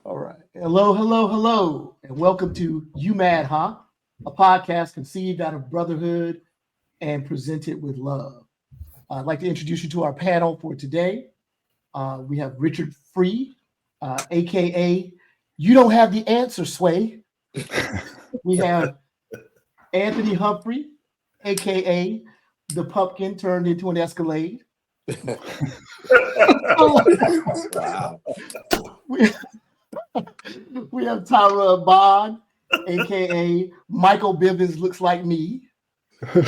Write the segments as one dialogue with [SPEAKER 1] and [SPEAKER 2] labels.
[SPEAKER 1] All right. Hello, hello, hello, and welcome to You Mad, Huh? A podcast conceived out of brotherhood and presented with love. I'd like to introduce you to our panel for today. We have Richard Free, aka You Don't Have the Answer, Sway. We have Anthony Humphrey, aka the pumpkin turned into an Escalade.
[SPEAKER 2] Wow.
[SPEAKER 1] we, we have Tyra Bond, aka Michael Bivins looks like me. We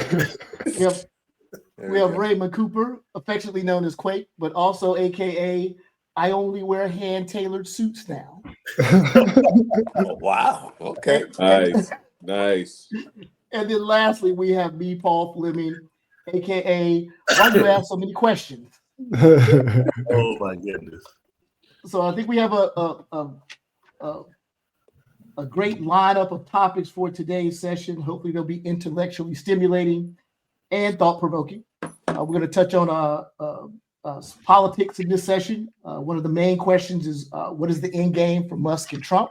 [SPEAKER 1] have Raymond Cooper, affectionately known as Quake, but also aka I only wear hand tailored suits now.
[SPEAKER 2] Oh, wow. Okay.
[SPEAKER 3] Nice.
[SPEAKER 1] And then lastly, we have me, Paul Fleming, aka Why do you ask so many questions?
[SPEAKER 2] Oh my goodness.
[SPEAKER 1] So I think we have a great lineup of topics for today's session. Hopefully, they'll be intellectually stimulating and thought provoking. We're going to touch on politics in this session. One of the main questions is what is the end game for Musk and Trump?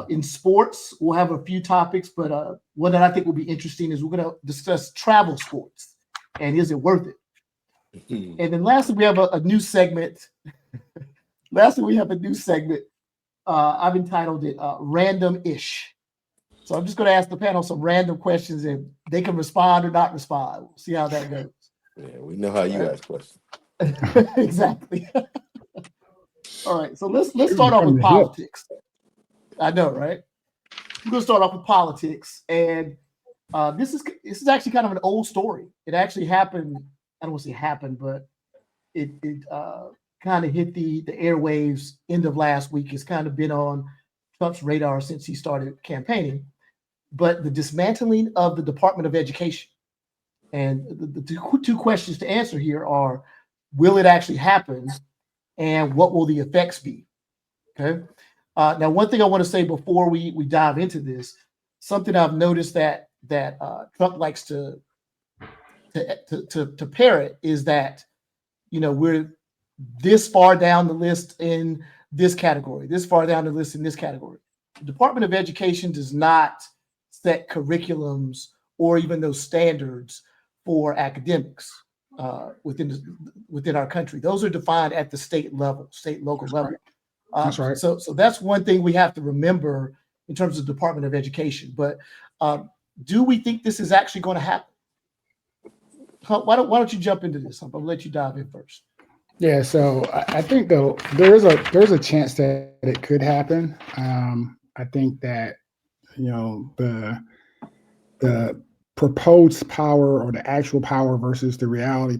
[SPEAKER 1] In sports, we'll have a few topics, but one that I think will be interesting is we're going to discuss travel sports and is it worth it? And then lastly, we have a new segment. I've entitled it Random-ish. So I'm just going to ask the panel some random questions and they can respond or not respond. We'll see how that goes.
[SPEAKER 3] Yeah, we know how you ask questions.
[SPEAKER 1] Exactly. All right. So let's start off with politics. I know, right? We're going to start off with politics. And this is actually kind of an old story. It actually happened. I don't want to say happened, but it kind of hit the airwaves end of last week. It's kind of been on Trump's radar since he started campaigning. But the dismantling of the Department of Education. And the two questions to answer here are, will it actually happen? And what will the effects be? Okay. Now, one thing I want to say before we dive into this, something I've noticed that Trump likes to parrot is that, we're this far down the list in this category, this far down the list in this category. The Department of Education does not set curriculums or even those standards for academics within our country. Those are defined at the state level, state local level.
[SPEAKER 4] That's right.
[SPEAKER 1] So that's one thing we have to remember in terms of Department of Education. But do we think this is actually going to happen? Why don't you jump into this? I'm going to let you dive in first.
[SPEAKER 4] Yeah, so I think though there's a chance that it could happen. I think that the proposed power or the actual power versus the reality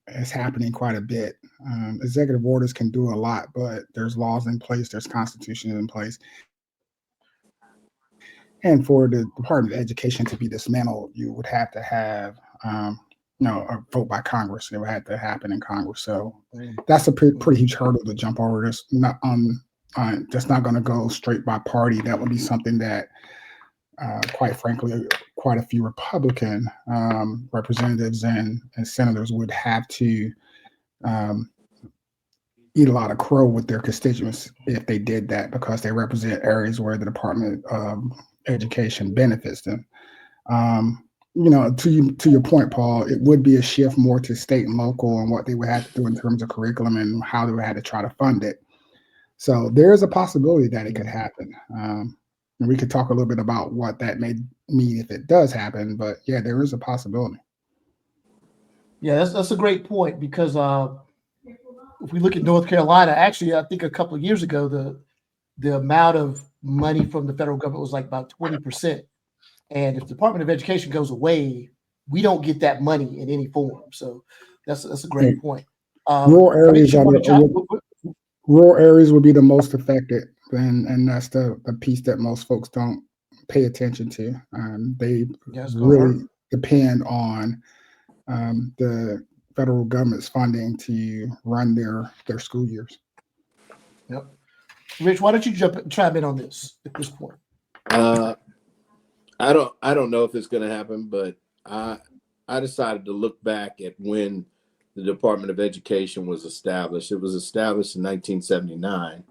[SPEAKER 4] is happening quite a bit. Executive orders can do a lot, but there's laws in place, there's constitutions in place. And for the Department of Education to be dismantled, you would have to have a vote by Congress. It would have to happen in Congress. So that's a pretty huge hurdle to jump over. That's not going to go straight by party. That would be something that, quite frankly, quite a few Republican representatives and senators would have to eat a lot of crow with their constituents if they did that, because they represent areas where the Department of Education benefits them. To your point, Paul, it would be a shift more to state and local and what they would have to do in terms of curriculum and how they would have to try to fund it. So there is a possibility that it could happen. And we could talk a little bit about what that may mean if it does happen. But yeah, there is a possibility.
[SPEAKER 1] Yeah, that's a great point, because if we look at North Carolina, actually, I think a couple of years ago, the amount of money from the federal government was like about 20%. And if the Department of Education goes away, we don't get that money in any form. So that's a great point.
[SPEAKER 4] Rural areas would be the most affected, and that's the piece that most folks don't pay attention to. They really depend on the federal government's funding to run their school years.
[SPEAKER 1] Yep. Rich, why don't you chime in on this at this point?
[SPEAKER 3] I don't know if it's going to happen, but I decided to look back at when the Department of Education was established. It was established in 1979.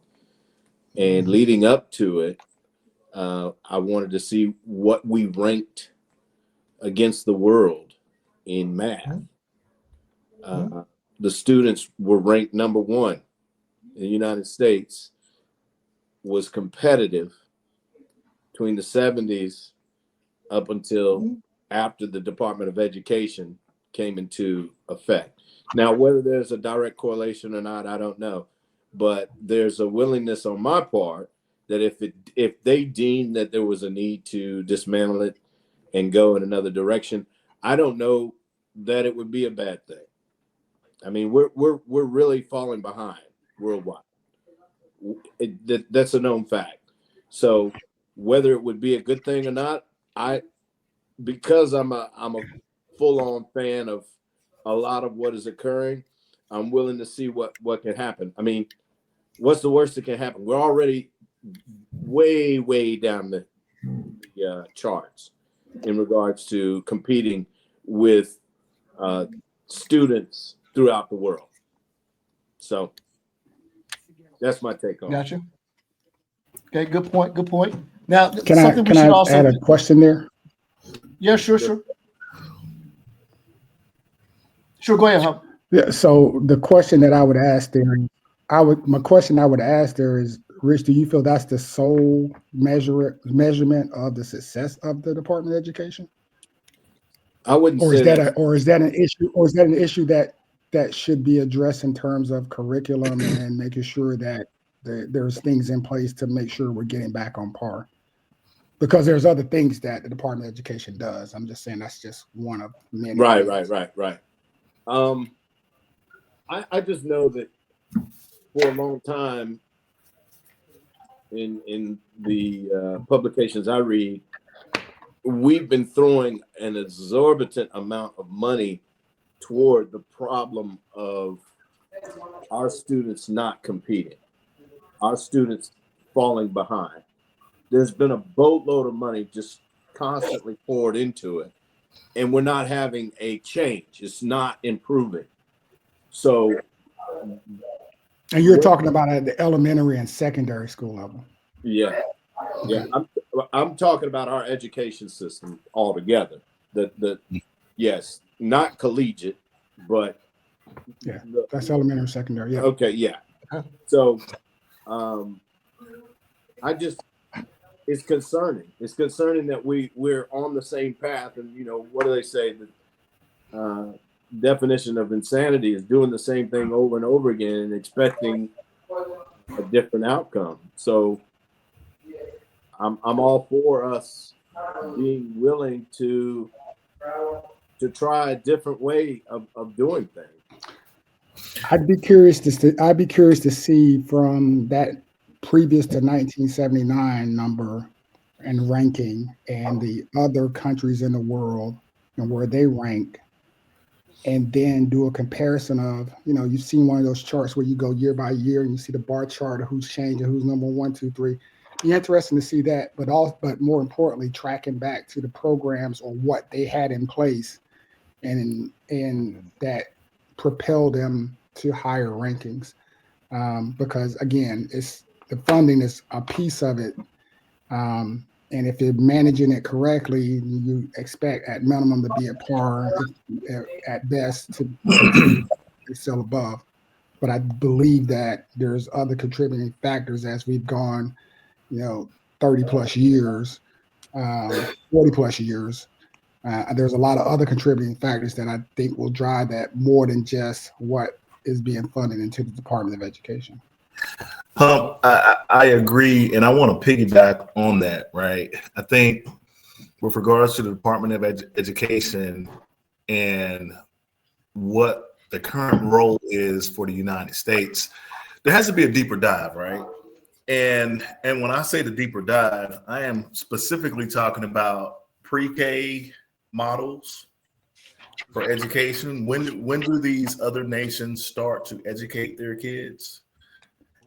[SPEAKER 3] And leading up to it, I wanted to see what we ranked against the world in math. The students were ranked number one in the United States, was competitive between the 70s up until after the Department of Education came into effect. Now, whether there's a direct correlation or not, I don't know. But there's a willingness on my part that if they deemed that there was a need to dismantle it and go in another direction, I don't know that it would be a bad thing. I mean, we're really falling behind worldwide. That's a known fact. So whether it would be a good thing or not, because I'm a full-on fan of a lot of what is occurring, I'm willing to see what can happen. I mean, what's the worst that can happen? We're already way down the charts in regards to competing with students throughout the world. So that's my take on it.
[SPEAKER 1] Gotcha. Okay, good point. Good point. Now,
[SPEAKER 4] Can I add a question there?
[SPEAKER 1] Yeah, sure. Sure, go ahead, Hub.
[SPEAKER 4] Yeah. So the question that I would ask there, my question I would ask there is, Rich, do you feel that's the sole measurement of the success of the Department of Education?
[SPEAKER 3] I wouldn't
[SPEAKER 4] Or
[SPEAKER 3] say
[SPEAKER 4] is that
[SPEAKER 3] that.
[SPEAKER 4] or is that an issue? Or is that an issue that should be addressed in terms of curriculum and making sure that there's things in place to make sure we're getting back on par? Because there's other things that the Department of Education does. I'm just saying that's just one of many.
[SPEAKER 3] Right. I just know that for a long time in the publications I read, we've been throwing an exorbitant amount of money toward the problem of our students not competing, our students falling behind. There's been a boatload of money just constantly poured into it, and we're not having a change. It's not improving. So,
[SPEAKER 4] and you're talking about at the elementary and secondary school level.
[SPEAKER 3] Yeah. I'm talking about our education system altogether. Yes, not collegiate, but
[SPEAKER 4] yeah, that's elementary, secondary. Yeah.
[SPEAKER 3] Okay. Yeah. So, it's concerning. It's concerning that we're on the same path, and what do they say? The definition of insanity is doing the same thing over and over again and expecting a different outcome. So I'm all for us being willing to try a different way of doing things.
[SPEAKER 4] I'd be curious to see from that previous to 1979 number and ranking and the other countries in the world and where they rank, and then do a comparison of, you've seen one of those charts where you go year by year and you see the bar chart of who's changing, who's number 1, 2, 3. Be interesting to see that, but more importantly, tracking back to the programs or what they had in place and that propelled them to higher rankings. Because again, the funding is a piece of it. And if you're managing it correctly, you expect at minimum to be at par, at best to excel above. But I believe that there's other contributing factors as we've gone, 30 plus years, 40 plus years. There's a lot of other contributing factors that I think will drive that more than just what is being funded into the Department of Education.
[SPEAKER 2] I agree, and I want to piggyback on that, right? I think with regards to the Department of Education and what the current role is for the United States, there has to be a deeper dive, right? And when I say the deeper dive, I am specifically talking about pre-K models for education. When do these other nations start to educate their kids?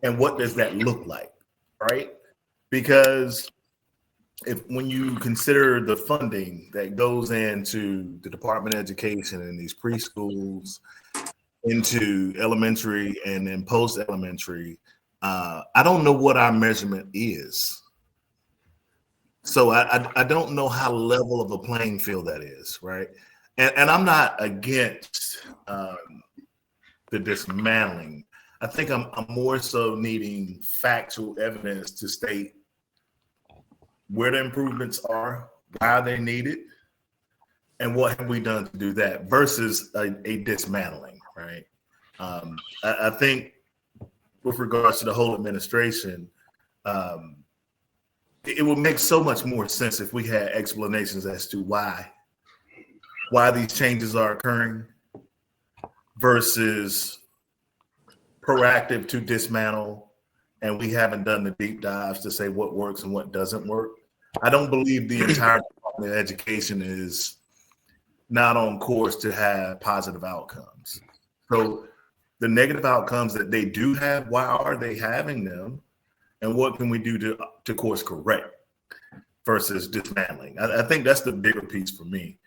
[SPEAKER 2] And what does that look like, right? Because when you consider the funding that goes into the Department of Education and these preschools, into elementary and then post-elementary, I don't know what our measurement is. So I don't know how level of a playing field that is, right? And I'm not against the dismantling. I think I'm more so needing factual evidence to state where the improvements are, why they needed, and what have we done to do that versus a dismantling, right? I think with regards to the whole administration, it would make so much more sense if we had explanations as to why these changes are occurring versus proactive to dismantle, and we haven't done the deep dives to say what works and what doesn't work. I don't believe the entire Department of Education is not on course to have positive outcomes. So the negative outcomes that they do have, why are they having them? And what can we do to course correct versus dismantling? I think that's the bigger piece for me.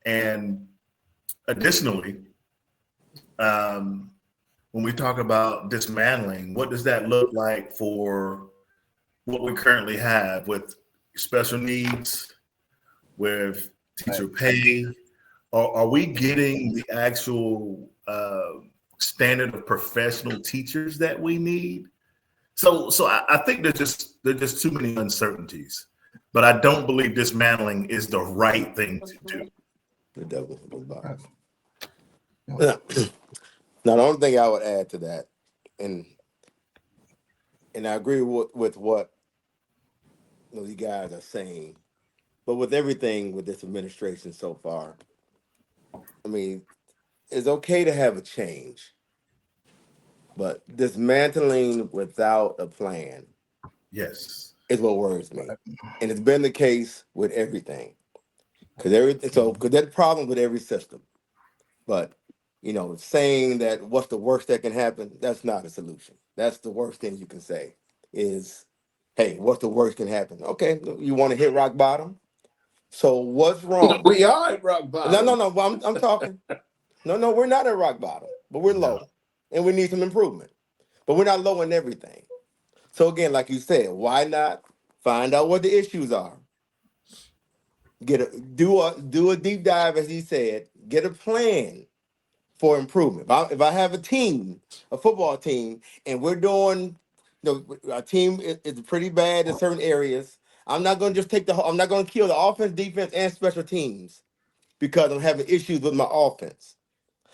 [SPEAKER 2] And additionally, when we talk about dismantling, what does that look like for what we currently have with special needs, with teacher pay? Are we getting the actual standard of professional teachers that we need? So I think there's just too many uncertainties, but I don't believe dismantling is the right thing to do.
[SPEAKER 5] The devil. Now, the only thing I would add to that, and I agree with what you guys are saying, but with everything with this administration so far, I mean, it's okay to have a change, but dismantling without a plan,
[SPEAKER 2] Yes,
[SPEAKER 5] is what worries me, and it's been the case with everything, because that's the problem with every system. But saying that what's the worst that can happen, that's not a solution. That's the worst thing you can say is, hey, what's the worst can happen? Okay, you want to hit rock bottom? So what's wrong?
[SPEAKER 3] We are at rock bottom.
[SPEAKER 5] No. Well, I'm talking. No, we're not at rock bottom, but we're low, and we need some improvement. But we're not low in everything. So again, like you said, why not find out what the issues are? Do a deep dive, as he said. Get a plan for improvement. If I have a football team, and we're doing, our team is pretty bad in certain areas, I'm not going to just I'm not going to kill the offense, defense, and special teams because I'm having issues with my offense.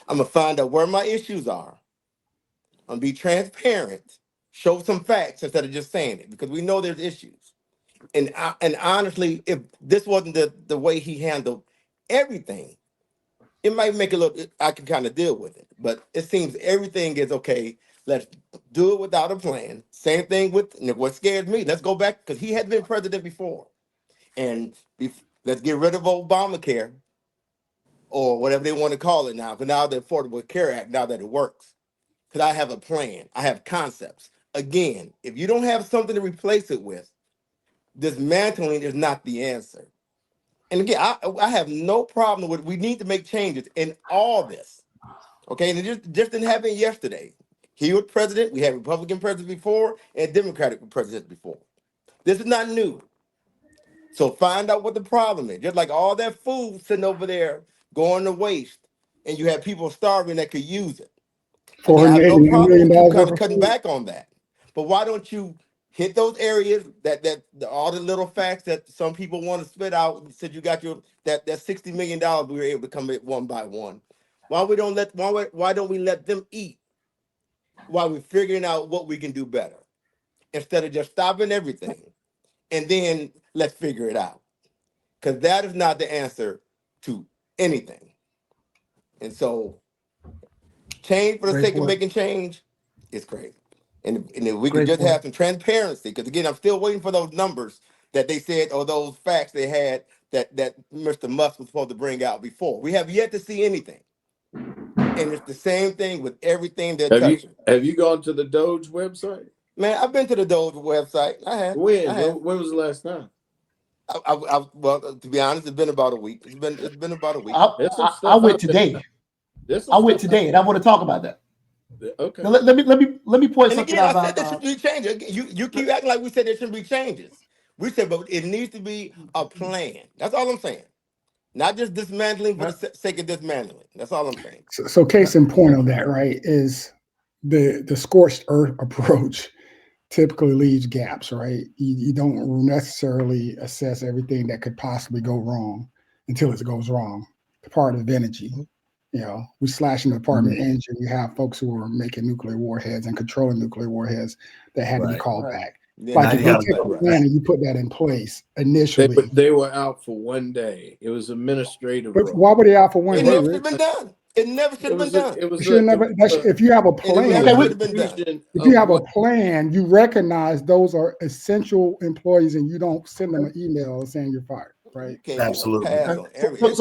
[SPEAKER 5] I'm going to find out where my issues are. I'm going to be transparent, show some facts instead of just saying it, because we know there's issues. And honestly, if this wasn't the way he handled everything, it might make it look, I can kind of deal with it. But it seems everything is okay. Let's do it without a plan. Same thing with what scared me. Let's go back, because he had been president before. And let's get rid of Obamacare, or whatever they want to call it now. But now the Affordable Care Act, now that it works. Because I have a plan. I have concepts. Again, if you don't have something to replace it with, dismantling is not the answer. And again, I have no problem with, we need to make changes in all this. Okay, and it just didn't happen yesterday. He was president, we had Republican presidents before, and Democratic presidents before. This is not new. So find out what the problem is. Just like all that food sitting over there going to waste, and you have people starving that could use it. I have no problem with you cutting back on that. But why don't you hit those areas that all the little facts that some people want to spit out? Said you got that $60 million we were able to come at one by one. Why don't we let them eat while we're figuring out what we can do better, instead of just stopping everything and then let's figure it out? Because that is not the answer to anything. And so change for the sake of making change is crazy. And if we could just have some transparency, because again, I'm still waiting for those numbers that they said, or those facts they had that Mr. Musk was supposed to bring out before. We have yet to see anything. And it's the same thing with everything they're touching.
[SPEAKER 3] Have you gone to the Doge website?
[SPEAKER 5] Man, I've been to the Doge website. I have.
[SPEAKER 3] When was the last time?
[SPEAKER 5] Well, to be honest, it's been about a week. It's been about a week.
[SPEAKER 1] I went today. I went today, and I want to talk about that.
[SPEAKER 3] Okay.
[SPEAKER 1] Now, let me point
[SPEAKER 5] And
[SPEAKER 1] something
[SPEAKER 5] again,
[SPEAKER 1] out
[SPEAKER 5] I said
[SPEAKER 1] about.
[SPEAKER 5] there should be changes. You keep acting like we said there should be changes. We said, but it needs to be a plan. That's all I'm saying. Not just dismantling for the sake of dismantling. That's all I'm saying.
[SPEAKER 4] So case in point of that, right, is the scorched earth approach typically leaves gaps, right? You don't necessarily assess everything that could possibly go wrong until it goes wrong. The part of energy, we slash in the Department of Energy. You have folks who are making nuclear warheads and controlling nuclear warheads that had to be called back.
[SPEAKER 5] Yeah,
[SPEAKER 4] Like if you take a plan and you put that in place initially,
[SPEAKER 3] they were out for one day. It was administrative.
[SPEAKER 4] But why were they out for one
[SPEAKER 5] It
[SPEAKER 4] day?
[SPEAKER 5] never should have been done. It never should have been done.
[SPEAKER 4] If you have a plan, if you have a plan, you recognize those are essential employees, and you don't send them an email saying you're fired, right?
[SPEAKER 2] Absolutely.
[SPEAKER 5] It's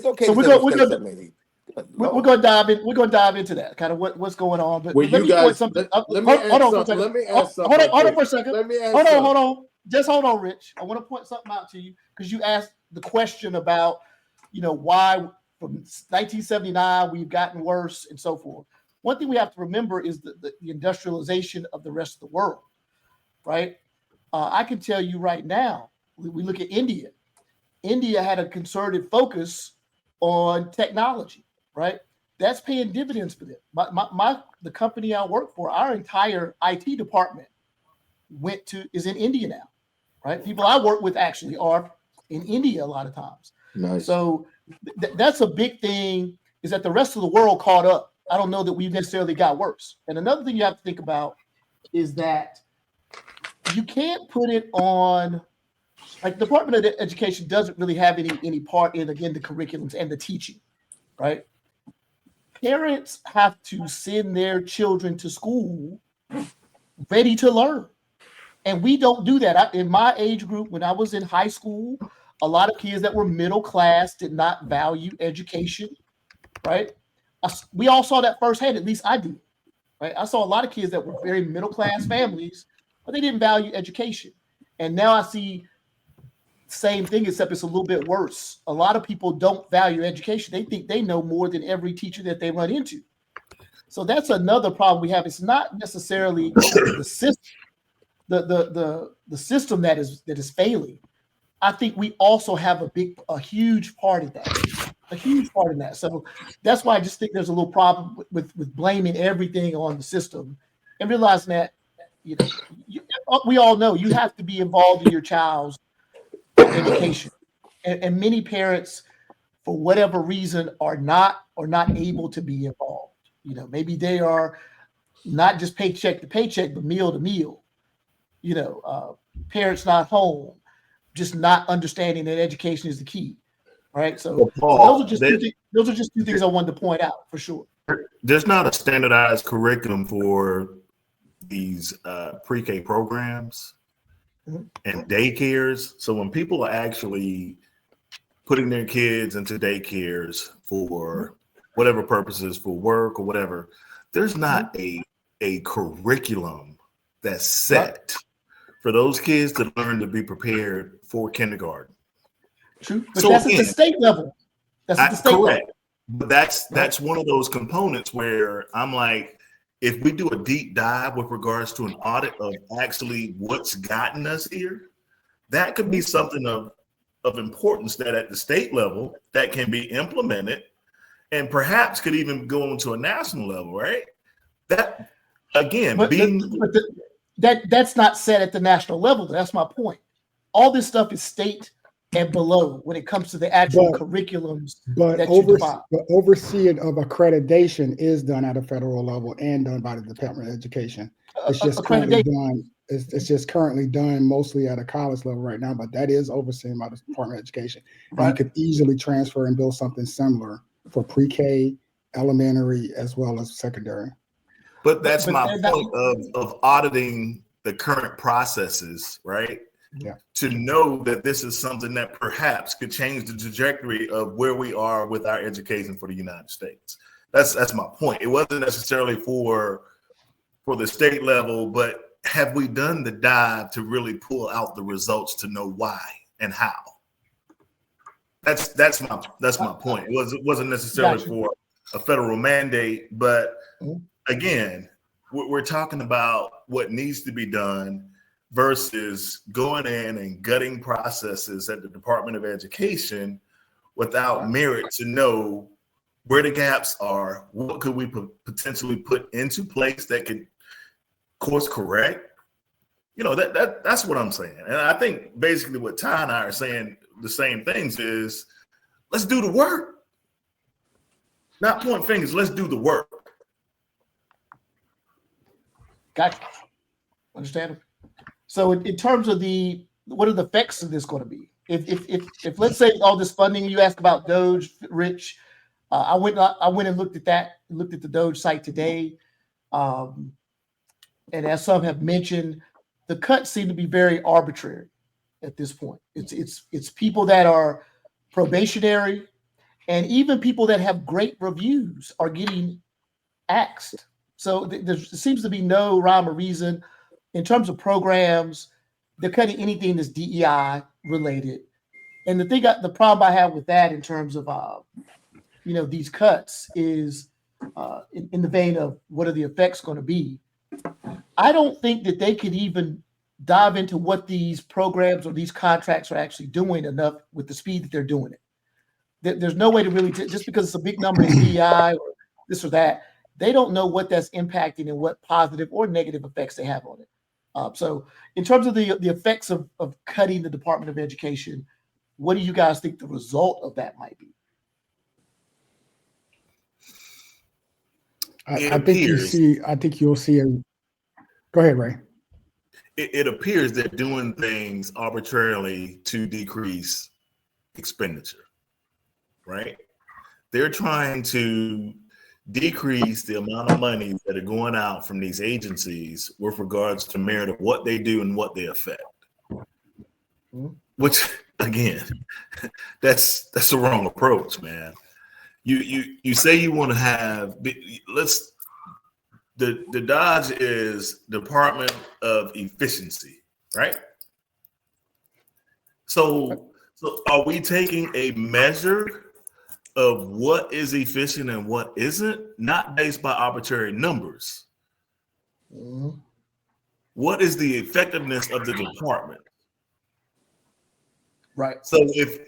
[SPEAKER 5] okay.
[SPEAKER 1] So we're going to dive in. We're going to dive into that kind of what's going on. But let me point something. Hold on for a second. Hold on. Just hold on, Rich. I want to point something out to you because you asked the question about, why from 1979 we've gotten worse and so forth. One thing we have to remember is the industrialization of the rest of the world, right? I can tell you right now, we look at India. India had a concerted focus on technology, right? That's paying dividends for them. The company I work for, our entire IT department is in India now, right? People I work with actually are in India a lot of times.
[SPEAKER 3] Nice.
[SPEAKER 1] So that's a big thing, is that the rest of the world caught up. I don't know that we necessarily got worse. And another thing you have to think about is that you can't put it on, like the Department of Education doesn't really have any part in, again, the curriculums and the teaching, right? Parents have to send their children to school ready to learn. And we don't do that. In my age group, when I was in high school, a lot of kids that were middle class did not value education, right? We all saw that firsthand, at least I did, right? I saw a lot of kids that were very middle class families, but they didn't value education. And now I see the same thing, except it's a little bit worse. A lot of people don't value education. They think they know more than every teacher that they run into. So that's another problem we have. It's not necessarily the system, the system that is failing. I think we also have a huge part in that. So that's why I just think there's a little problem with blaming everything on the system, and realizing that we all know you have to be involved in your child's education, and many parents, for whatever reason, are not able to be involved. Maybe they are not just paycheck to paycheck, but meal to meal. Parents not home, just not understanding that education is the key, right? So, those are just two things I wanted to point out for sure.
[SPEAKER 2] There's not a standardized curriculum for these pre-K programs and daycares. So when people are actually putting their kids into daycares for whatever purposes, for work or whatever, there's not a curriculum that's set for those kids to learn to be prepared for kindergarten.
[SPEAKER 1] True, but that's at the state level. That's at the state level.
[SPEAKER 2] But that's one of those components where I'm like, if we do a deep dive with regards to an audit of actually what's gotten us here, that could be something of importance that at the state level that can be implemented and perhaps could even go into a national level, right? That again,
[SPEAKER 1] that's not set at the national level. That's my point. All this stuff is state and below when it comes to the actual curriculums.
[SPEAKER 4] But overseeing of accreditation is done at a federal level and done by the Department of Education. It's just currently done. It's just currently done mostly at a college level right now, but that is overseen by the Department of Education. Right. You could easily transfer and build something similar for pre-K, elementary, as well as secondary.
[SPEAKER 2] But that's my point of auditing the current processes, right?
[SPEAKER 4] Yeah.
[SPEAKER 2] To know that this is something that perhaps could change the trajectory of where we are with our education for the United States. That's my point. It wasn't necessarily for the state level, but have we done the dive to really pull out the results to know why and how? That's my point. It wasn't necessarily for a federal mandate, but again, we're talking about what needs to be done versus going in and gutting processes at the Department of Education without merit to know where the gaps are, what could we potentially put into place that could course correct. That's what I'm saying. And I think basically what Ty and I are saying the same things is let's do the work. Not point fingers, let's do the work.
[SPEAKER 1] Gotcha. Understand? So in terms of what are the effects of this going to be? If let's say all this funding you asked about Doge, Rich, I went and looked at the Doge site today. And as some have mentioned, the cuts seem to be very arbitrary at this point. It's people that are probationary, and even people that have great reviews are getting axed. So there seems to be no rhyme or reason in terms of programs. They're cutting anything that's DEI related. And the problem I have with that in terms of these cuts is in the vein of what are the effects going to be. I don't think that they could even dive into what these programs or these contracts are actually doing enough with the speed that they're doing it. There's no way to really, just because it's a big number in DEI or this or that, they don't know what that's impacting and what positive or negative effects they have on it. So in terms of the effects of cutting the Department of Education, what do you guys think the result of that might be?
[SPEAKER 4] I think you'll see go ahead, Ray.
[SPEAKER 2] It appears they're doing things arbitrarily to decrease expenditure, right? They're trying to decrease the amount of money that are going out from these agencies with regards to merit of what they do and what they affect. Which, again, that's the wrong approach, man. You say you want to have the Dodge is Department of Efficiency, right? So are we taking a measure of what is efficient and what isn't, not based by arbitrary numbers? What is the effectiveness of the department?
[SPEAKER 1] Right.
[SPEAKER 2] So if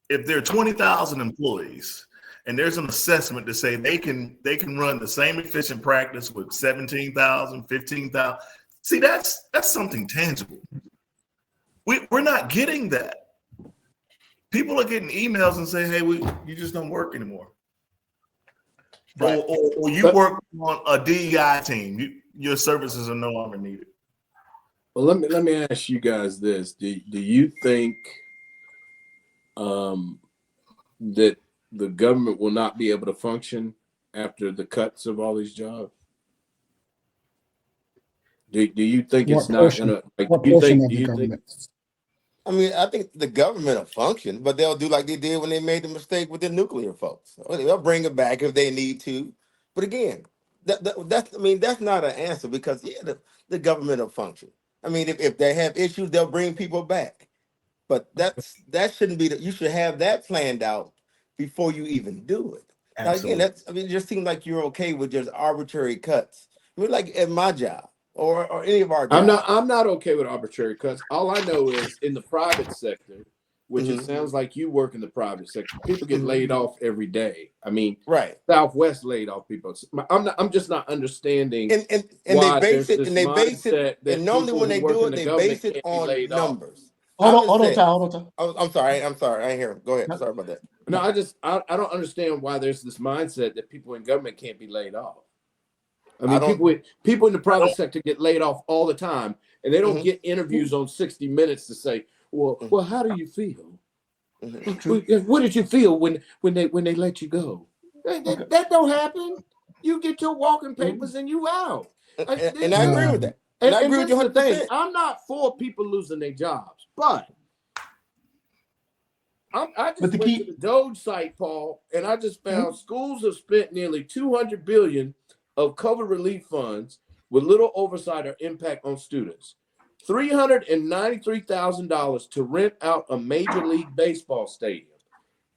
[SPEAKER 2] there are 20,000 employees and there's an assessment to say they can run the same efficient practice with 17,000, 15,000. See, that's something tangible. We're not getting that. People are getting emails and say, "Hey, you just don't work anymore," right. or you work on a DEI team. Your services are no longer needed.
[SPEAKER 3] Well, let me ask you guys this: Do you think that the government will not be able to function after the cuts of all these jobs? Do you think it's not going to? Do you think?
[SPEAKER 5] I mean, I think the government will function, but they'll do like they did when they made the mistake with the nuclear folks. They'll bring it back if they need to. But again, that's not an answer because the government will function. I mean, if they have issues, they'll bring people back. But that shouldn't be you should have that planned out before you even do it. Now, again, it just seems like you're okay with just arbitrary cuts. I mean, like at my job. Or any of our jobs.
[SPEAKER 3] I'm not okay with arbitrary cuts. All I know is in the private sector, which it sounds like you work in the private sector, people get laid off every day. I mean,
[SPEAKER 5] right.
[SPEAKER 3] Southwest laid off people. I'm just not understanding.
[SPEAKER 5] And they base it. And normally when they do it, they base it on numbers.
[SPEAKER 1] Hold on, Tom.
[SPEAKER 5] I'm sorry. I ain't hear him. Go ahead. Sorry about that.
[SPEAKER 3] No, I don't understand why there's this mindset that people in government can't be laid off. I mean, people in the private sector get laid off all the time, and they don't get interviews on 60 Minutes to say, well, how do you feel? What did you feel when they let you go? That don't happen. You get your walking papers and you out.
[SPEAKER 5] And I agree with that. And I agree with you 100%.
[SPEAKER 3] I'm not for people losing their jobs, but I just went to the Doge site, Paul, and I just found schools have spent nearly $200 billion of COVID relief funds with little oversight or impact on students. $393,000 to rent out a Major League Baseball stadium.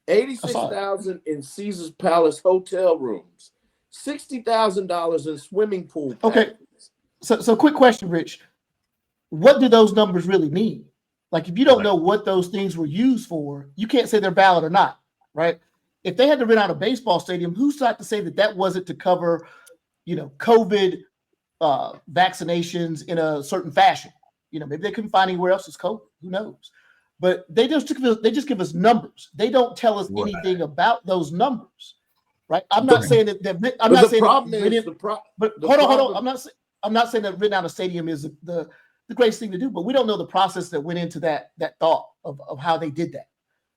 [SPEAKER 3] $86,000 in Caesar's Palace hotel rooms, $60,000 in swimming pool packages.
[SPEAKER 1] Okay. So quick question, Rich. What do those numbers really mean? Like, if you don't know what those things were used for, you can't say they're valid or not, right? If they had to rent out a baseball stadium, who's not to say that wasn't to cover, COVID vaccinations in a certain fashion? Maybe they couldn't find anywhere else it's COVID. Who knows? But they just give us numbers. They don't tell us anything about those numbers, right? I'm not saying that. I'm not saying but hold on. I'm not saying that renting out a stadium is the greatest thing to do, but we don't know the process that went into that thought of how they did that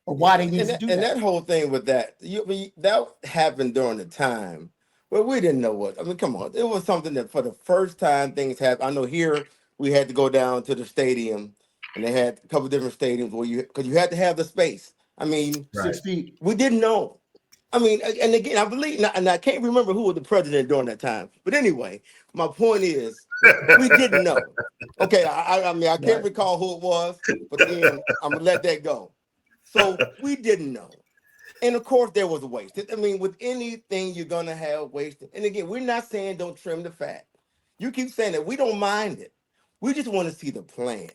[SPEAKER 1] or why they needed to do that.
[SPEAKER 5] And that whole thing with that, that happened during the time where we didn't know what. I mean, come on, it was something that for the first time things happened. I know here we had to go down to the stadium, and they had a couple different stadiums because you had to have the space. I mean,
[SPEAKER 1] 6 feet.
[SPEAKER 5] We didn't know. I mean, and again, I believe, and I can't remember who was the president during that time. But anyway, my point is, we didn't know. Okay, I mean, I can't recall who it was, but then I'm gonna let that go. So we didn't know, and of course there was a waste. I mean, with anything you're gonna have waste. And again, we're not saying don't trim the fat. You keep saying that we don't mind it. We just want to see the plan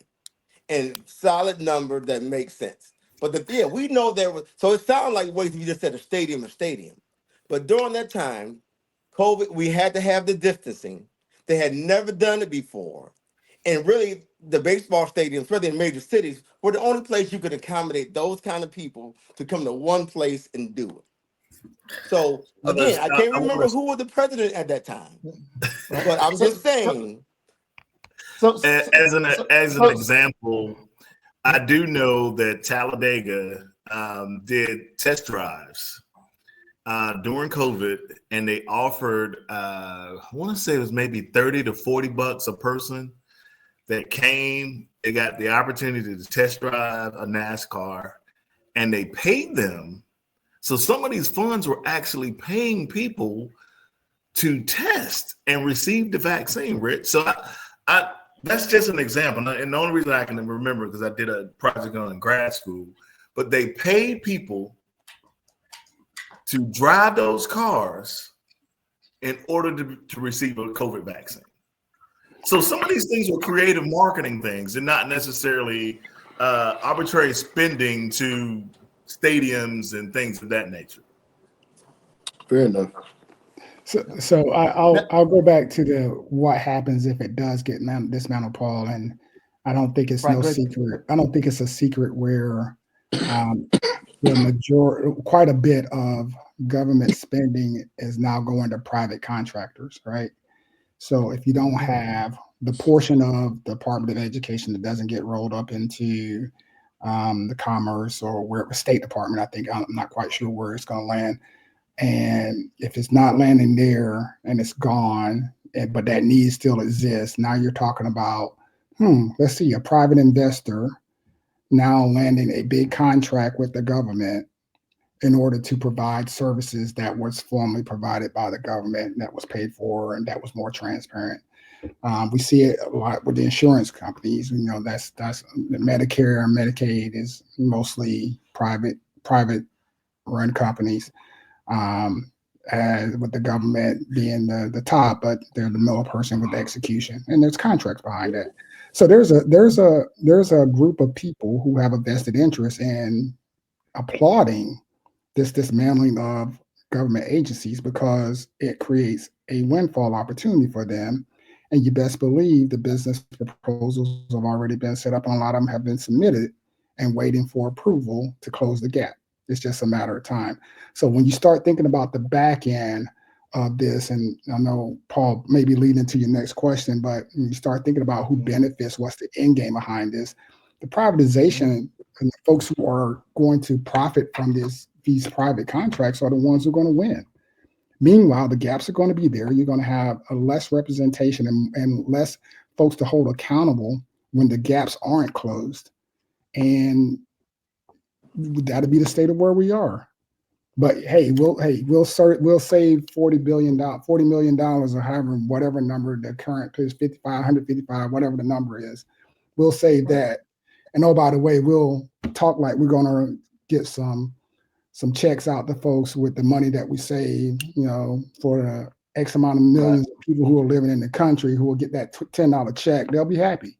[SPEAKER 5] and solid number that makes sense. But we know there was, so it sounded like waste if you just said a stadium. But during that time, COVID, we had to have the distancing. They had never done it before. And really, the baseball stadiums, especially in major cities, were the only place you could accommodate those kind of people to come to one place and do it. So again, I can't remember who was the president at that time. But I'm just saying.
[SPEAKER 2] As an example, I do know that Talladega did test drives during COVID, and they offered, I want to say it was maybe $30 to $40 a person that came. They got the opportunity to test drive a NASCAR, and they paid them. So some of these funds were actually paying people to test and receive the vaccine, Rich. So I that's just an example. And the only reason I can remember because I did a project on in grad school, but they paid people to drive those cars in order to receive a COVID vaccine. So some of these things were creative marketing things and not necessarily arbitrary spending to stadiums and things of that nature.
[SPEAKER 3] Fair enough.
[SPEAKER 4] So I'll go back to what happens if it does get dismantled, Paul, and I don't think it's secret. I don't think it's a secret where quite a bit of government spending is now going to private contractors, right? So if you don't have the portion of the Department of Education that doesn't get rolled up into the Commerce or wherever State Department, I think I'm not quite sure where it's going to land. And if it's not landing there and it's gone, but that need still exists, now you're talking about, let's see, a private investor now landing a big contract with the government in order to provide services that was formerly provided by the government, that was paid for, and that was more transparent. We see it a lot with the insurance companies. That's Medicare and Medicaid is mostly private run companies. With the government being the top, but they're the middle person with the execution, and there's contracts behind it. So there's a group of people who have a vested interest in applauding this dismantling of government agencies because it creates a windfall opportunity for them. And you best believe the business proposals have already been set up, and a lot of them have been submitted and waiting for approval to close the gap. It's just a matter of time. So when you start thinking about the back end of this, and I know Paul may be leading to your next question, but when you start thinking about who benefits, what's the end game behind this, the privatization and the folks who are going to profit from these private contracts are the ones who are going to win. Meanwhile, the gaps are going to be there. You're going to have a less representation and less folks to hold accountable when the gaps aren't closed. And that'll be the state of where we are. But hey, we'll save $40 million or however, whatever number the current is, 55, 155, whatever the number is. We'll save that. And oh, by the way, we'll talk like we're going to get some some checks out to folks with the money that we save, for the X amount of millions of people who are living in the country who will get that $10 check, they'll be happy,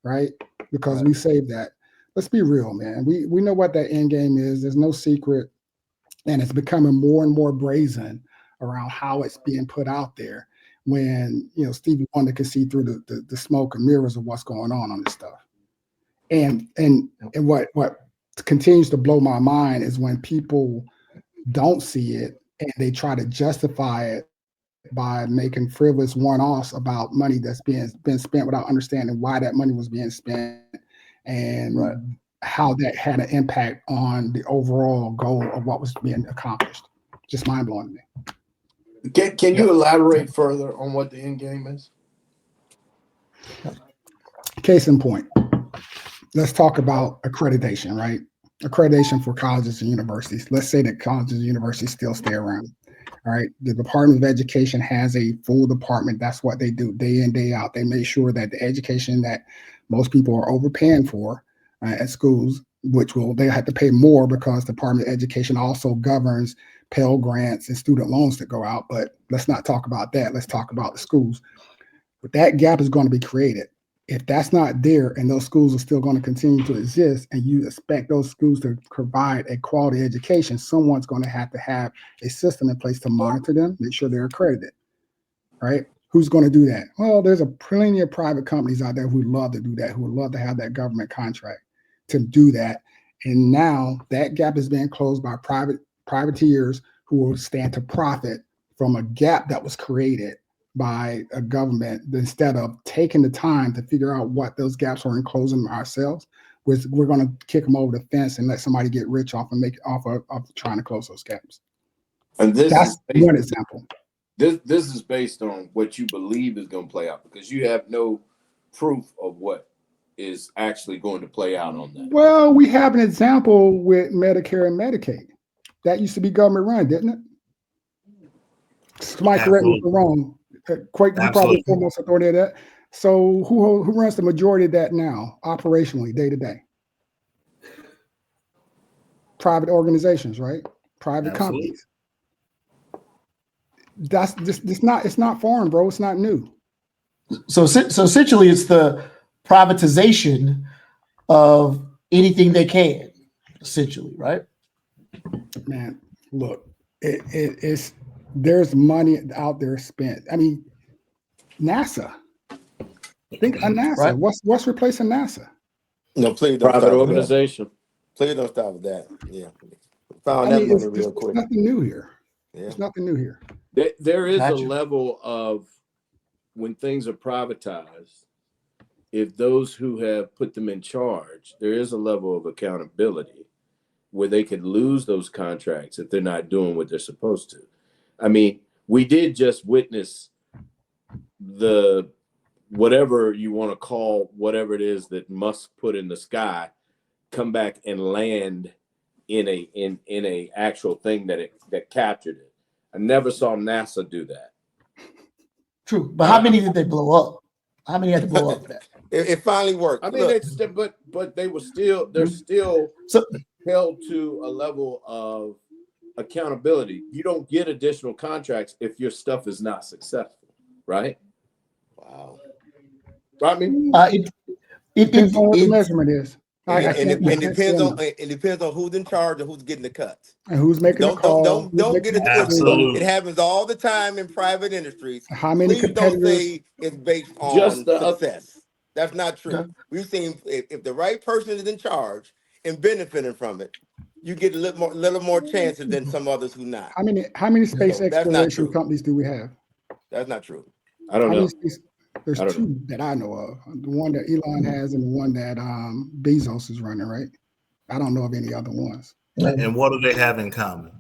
[SPEAKER 4] right? Because we saved that. Let's be real, man. We know what that end game is. There's no secret, and it's becoming more and more brazen around how it's being put out there. When Stevie Wonder can see through the smoke and mirrors of what's going on this stuff, and what continues to blow my mind is when people don't see it and they try to justify it by making frivolous one-offs about money that's been spent without understanding why that money was being spent and how that had an impact on the overall goal of what was being accomplished. Just mind-blowing to me.
[SPEAKER 6] Can you elaborate further on what the end game is?
[SPEAKER 4] Case in point, let's talk about accreditation, right? Accreditation for colleges and universities. Let's say that colleges and universities still stay around. All right. The Department of Education has a full department. That's what they do day in, day out. They make sure that the education that most people are overpaying for at schools, they have to pay more because the Department of Education also governs Pell Grants and student loans that go out. But let's not talk about that. Let's talk about the schools. But that gap is going to be created. If that's not there and those schools are still going to continue to exist and you expect those schools to provide a quality education, someone's going to have a system in place to monitor them, make sure they're accredited, right? Who's going to do that? Well, there's plenty of private companies out there who would love to do that, who would love to have that government contract to do that. And now that gap is being closed by privateers who will stand to profit from a gap that was created by a government. Instead of taking the time to figure out what those gaps are and closing them ourselves, we're going to kick them over the fence and let somebody get rich off of trying to close those gaps.
[SPEAKER 6] And
[SPEAKER 4] that's one example.
[SPEAKER 6] This is based on what you believe is going to play out, because you have no proof of what is actually going to play out on that.
[SPEAKER 4] Well, we have an example with Medicare and Medicaid. That used to be government run, didn't it? Somebody correct me if I'm wrong. Quake, you probably the foremost authority of that. So who runs the majority of that now, operationally, day to day? Private organizations, right? Private companies. That's just it's not foreign, bro. It's not new.
[SPEAKER 1] So essentially, it's the privatization of anything they can, essentially, right?
[SPEAKER 4] Man, look, it's there's money out there spent. I mean, NASA. Think of NASA. Right. What's replacing NASA?
[SPEAKER 5] No, please don't.
[SPEAKER 3] Private organization.
[SPEAKER 5] Please don't stop with that. Yeah, found that money real quick.
[SPEAKER 4] Nothing new here. Yeah. There's nothing new here.
[SPEAKER 3] There is a level of, when things are privatized, if those who have put them in charge, there is a level of accountability where they could lose those contracts if they're not doing what they're supposed to. I mean, we did just witness the, whatever you want to call whatever it is that Musk put in the sky, come back and land in a actual thing that captured it. I never saw NASA do that.
[SPEAKER 1] True, but how many did they blow up? How many had to blow up for that?
[SPEAKER 5] It finally worked.
[SPEAKER 3] I mean, but they're still held to a level of accountability. You don't get additional contracts if your stuff is not successful, right?
[SPEAKER 5] Wow.
[SPEAKER 3] I mean,
[SPEAKER 4] it depends on what the measurement is.
[SPEAKER 5] It depends on who's in charge and who's getting the cuts
[SPEAKER 4] and who's making the call.
[SPEAKER 5] Don't get it twisted. It happens all the time in private industries.
[SPEAKER 4] How many competitors?
[SPEAKER 5] Don't say it's based on success. That's not true. Yeah. We've seen if the right person is in charge and benefiting from it, you get a little more chances than some others who not.
[SPEAKER 4] How many space exploration companies do we have?
[SPEAKER 5] That's not true.
[SPEAKER 3] I don't know.
[SPEAKER 4] There's two that I know of. The one that Elon has and the one that Bezos is running, right? I don't know of any other ones.
[SPEAKER 2] And what do they have in common?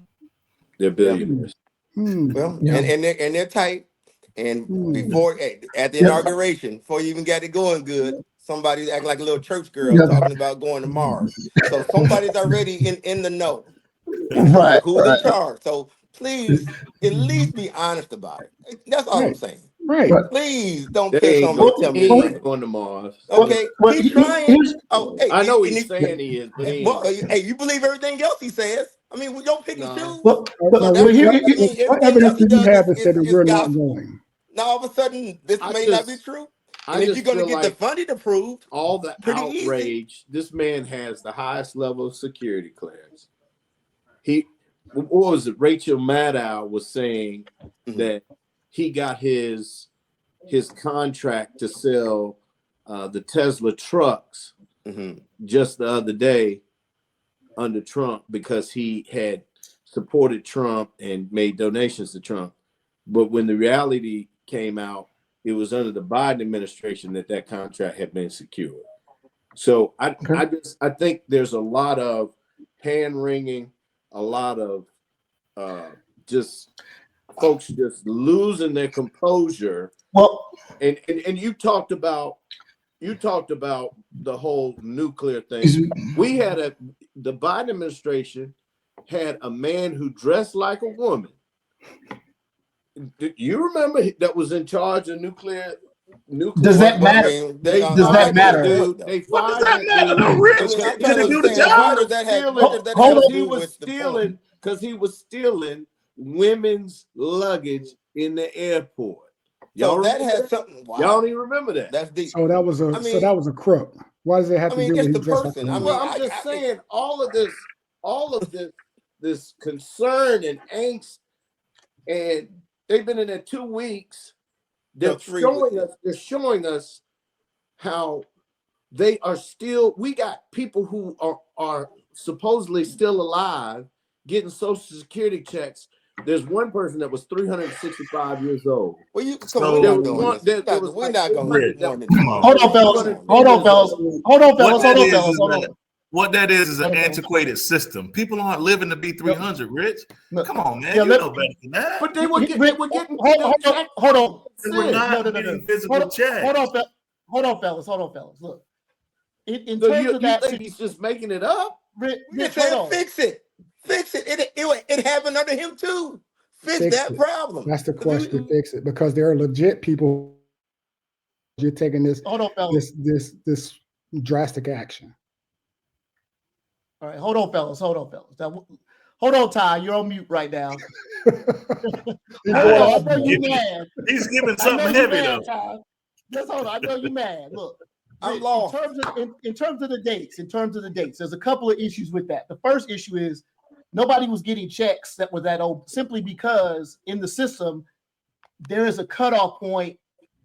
[SPEAKER 3] They're billionaires.
[SPEAKER 5] Well, and they're tight. And before at the inauguration, before you even got it going good, somebody's acting like a little church girl talking about going to Mars. So somebody's already in the know.
[SPEAKER 1] Right.
[SPEAKER 5] Who's in charge? So please at least be honest about it. That's all I'm saying.
[SPEAKER 4] Right.
[SPEAKER 5] Please don't piss on me. Tell me
[SPEAKER 3] going to Mars.
[SPEAKER 5] Okay. He's trying.
[SPEAKER 3] I know he's saying he is, but
[SPEAKER 5] you believe everything else he says. I mean, we don't pick and
[SPEAKER 3] No.
[SPEAKER 5] choose.
[SPEAKER 1] Well,
[SPEAKER 4] What
[SPEAKER 5] Everything
[SPEAKER 4] evidence
[SPEAKER 5] else he
[SPEAKER 4] do you
[SPEAKER 5] does
[SPEAKER 4] have that said that
[SPEAKER 5] is
[SPEAKER 4] we're not
[SPEAKER 5] gospel.
[SPEAKER 4] going?
[SPEAKER 5] Now all of a sudden, this
[SPEAKER 3] I
[SPEAKER 5] may not be
[SPEAKER 3] just-
[SPEAKER 5] true.
[SPEAKER 3] I
[SPEAKER 5] And if
[SPEAKER 3] just
[SPEAKER 5] you're going to
[SPEAKER 3] feel
[SPEAKER 5] get the
[SPEAKER 3] like
[SPEAKER 5] funding approved,
[SPEAKER 3] all the
[SPEAKER 5] pretty easy.
[SPEAKER 3] outrage, this man has the highest level of security clearance. What was it? Rachel Maddow was saying that he got his contract to sell the Tesla trucks just the other day under Trump because he had supported Trump and made donations to Trump. But when the reality came out, it was under the Biden administration that contract had been secured. So I think there's a lot of hand wringing, a lot of just folks just losing their composure.
[SPEAKER 1] well,
[SPEAKER 3] And you talked about the whole nuclear thing. We had the Biden administration had a man who dressed like a woman. Do you remember that was in charge of nuclear?
[SPEAKER 1] Does that matter?
[SPEAKER 5] Does
[SPEAKER 1] that matter?
[SPEAKER 3] They
[SPEAKER 2] What does
[SPEAKER 3] fired
[SPEAKER 2] that matter? No, Rich.
[SPEAKER 5] I mean, I'm
[SPEAKER 2] Did
[SPEAKER 5] trying to
[SPEAKER 2] he do the
[SPEAKER 5] understand why
[SPEAKER 2] job?
[SPEAKER 5] does that have
[SPEAKER 1] Hold
[SPEAKER 5] to
[SPEAKER 1] on.
[SPEAKER 5] do with the point?
[SPEAKER 3] Because he was stealing women's luggage in the airport.
[SPEAKER 5] So
[SPEAKER 3] Y'all
[SPEAKER 5] that
[SPEAKER 3] remember
[SPEAKER 5] has something. Wow,
[SPEAKER 3] Y'all don't even remember that.
[SPEAKER 5] that's deep.
[SPEAKER 4] So that was a crook. Why does it have
[SPEAKER 5] I
[SPEAKER 4] to
[SPEAKER 5] mean,
[SPEAKER 4] do with
[SPEAKER 5] it's
[SPEAKER 4] he
[SPEAKER 5] the
[SPEAKER 4] dressed like a
[SPEAKER 5] person. I
[SPEAKER 4] woman?
[SPEAKER 5] mean,
[SPEAKER 3] Well, I'm just saying all of this concern and angst, and they've been in there 2 weeks. They're showing us how they are still. We got people who are supposedly still alive getting Social Security checks. There's one person that was 365 years old.
[SPEAKER 5] Well, we're
[SPEAKER 2] So
[SPEAKER 5] not doing this. We're not going
[SPEAKER 2] Rich,
[SPEAKER 5] to warn
[SPEAKER 2] come on.
[SPEAKER 1] Hold on, fellas. Hold on, fellas. Hold on, fellas. Hold on, fellas. Hold on.
[SPEAKER 2] What that is an antiquated system. People aren't living to be 300, Rich. Come on, man.
[SPEAKER 1] Yeah,
[SPEAKER 2] You know better than that.
[SPEAKER 3] But they were getting
[SPEAKER 1] hold on.
[SPEAKER 2] And we're not getting physical checks.
[SPEAKER 1] Hold on, fellas. Look, in
[SPEAKER 3] So
[SPEAKER 1] terms
[SPEAKER 3] you
[SPEAKER 1] of that,
[SPEAKER 3] think he's just making it up?
[SPEAKER 5] They
[SPEAKER 1] Rich,
[SPEAKER 5] said
[SPEAKER 1] hold on.
[SPEAKER 5] fix it. Fix it. It happened under him too. Fix that problem.
[SPEAKER 4] That's the question. Fix it, because there are legit people. You're taking this this drastic action.
[SPEAKER 1] All right, hold on, fellas. Now, hold on, Ty. You're on mute right now. I know you mad.
[SPEAKER 2] He's giving something heavy though.
[SPEAKER 1] Ty. Just hold on. I know you mad. Look,
[SPEAKER 5] I'm lost.
[SPEAKER 1] In terms of the dates, there's a couple of issues with that. The first issue is nobody was getting checks that were that old, simply because in the system there is a cutoff point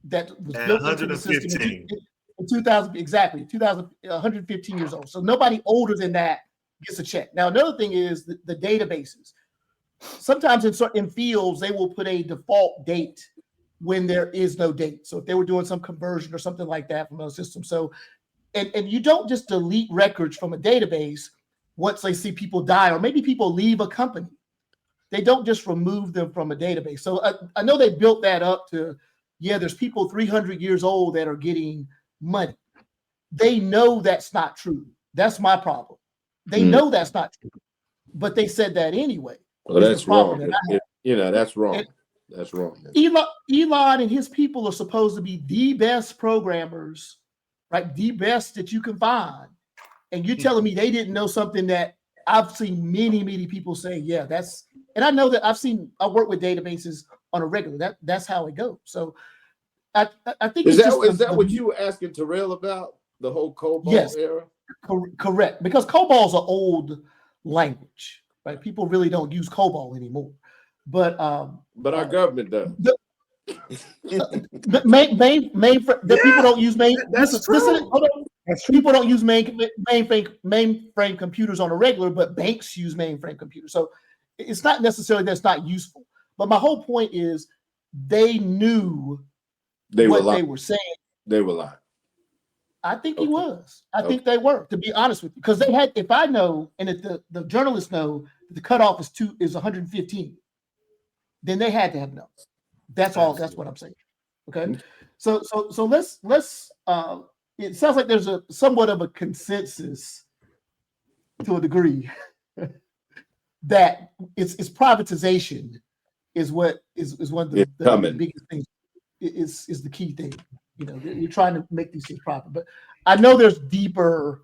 [SPEAKER 1] that was built into the system in 2000, exactly 115 years old. So nobody older than that gets a check. Now, another thing is the databases. Sometimes in fields, they will put a default date when there is no date. So if they were doing some conversion or something like that from those systems. So, and you don't just delete records from a database once they see people die, or maybe people leave a company. They don't just remove them from a database. So I know they built that up to, there's people 300 years old that are getting money. They know that's not true. That's my problem. They know that's not true, but they said that anyway.
[SPEAKER 3] Well, that's wrong. That's wrong. That's wrong.
[SPEAKER 1] Elon and his people are supposed to be the best programmers, right? The best that you can find. And you're telling me they didn't know something that I've seen many people say, and I know that I work with databases on a regular. That's how it goes. So I think
[SPEAKER 3] is that what you were asking Terrell about, the whole COBOL era?
[SPEAKER 1] Correct, because COBOL's an old language, right? People really don't use COBOL anymore, but
[SPEAKER 3] our government does.
[SPEAKER 1] People don't use main.
[SPEAKER 2] That's true.
[SPEAKER 1] People don't use mainframe computers on a regular, but banks use mainframe computers. So it's not necessarily that's not useful. But my whole point is they knew they were saying.
[SPEAKER 3] They were lying.
[SPEAKER 1] I think he was. I think they were, to be honest with you, because they had. If I know, and if the journalists know that the cutoff is 115, then they had to have known. That's all. That's what I'm saying. Okay. So let's. It sounds like there's a somewhat of a consensus, to a degree, that it's privatization is what is one of the biggest things. Is the key thing. You're trying to make these things proper, but I know there's deeper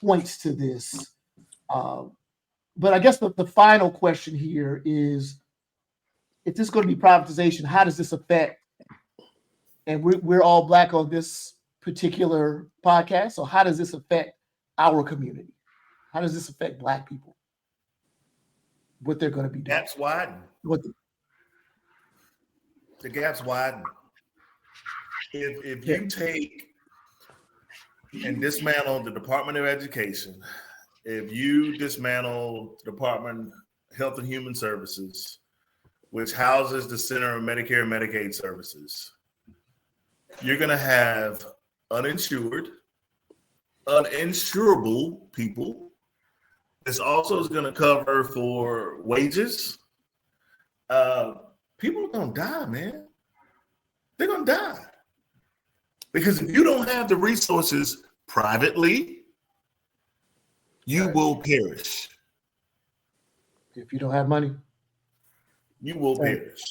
[SPEAKER 1] points to this But I guess the final question here is, if this is going to be privatization, how does this affect? And we're all Black on this particular podcast, so how does this affect our community? How does this affect Black people? What they're going to be doing?
[SPEAKER 2] Gaps widen. The gaps widen. If you take and dismantle the Department of Education, if you dismantle the Department of Health and Human Services, which houses the Center of Medicare and Medicaid Services, you're going to have uninsured, uninsurable people. This also is going to cover for wages. People are going to die, man. They're going to die. Because if you don't have the resources privately, you will perish.
[SPEAKER 1] If you don't have money,
[SPEAKER 2] you will perish.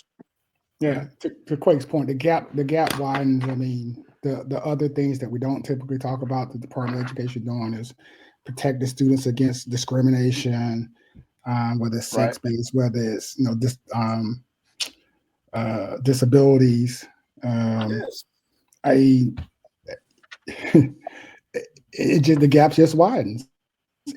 [SPEAKER 4] Yeah, to Quake's point, the gap widens. I mean, the other things that we don't typically talk about the Department of Education doing is protect the students against discrimination, whether it's sex-based, whether it's disabilities.
[SPEAKER 2] Yes.
[SPEAKER 4] It just, the gap just widens,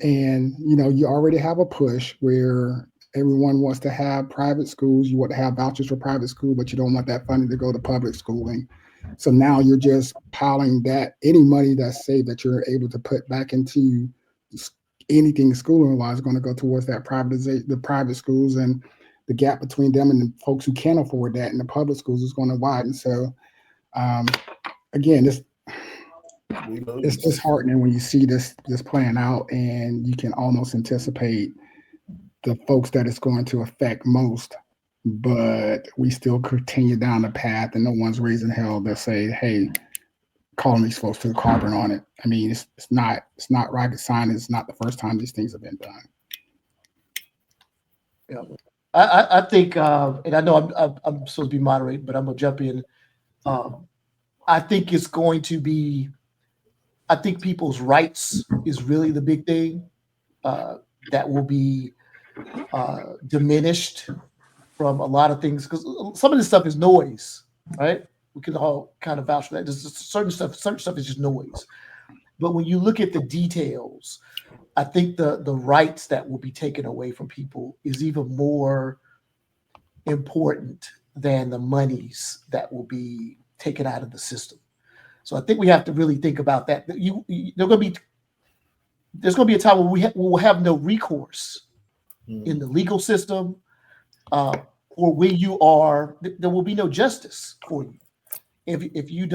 [SPEAKER 4] and you already have a push where everyone wants to have private schools. You want to have vouchers for private school, but you don't want that funding to go to public schooling. So now you're just piling that any money that's saved that you're able to put back into anything schooling wise is going to go towards that privatization, the private schools, and the gap between them and the folks who can't afford that in the public schools is going to widen. So again, it's disheartening when you see this playing out, and you can almost anticipate the folks that it's going to affect most, but we still continue down the path, and no one's raising hell to say, hey, calling these folks to the carbon on it. I mean, it's not rocket science. It's not the first time these things have been done.
[SPEAKER 1] Yeah, I think, and I know I'm supposed to be moderating, but I'm gonna jump in. I think it's going to be. I think people's rights is really the big thing that will be diminished from a lot of things, because some of this stuff is noise, right? We can all kind of vouch for that. There's certain stuff is just noise. But when you look at the details, I think the rights that will be taken away from people is even more important than the monies that will be taken out of the system. So I think we have to really think about that. There's going to be a time where we will have no recourse in the legal system, or when you are, there will be no justice for you if you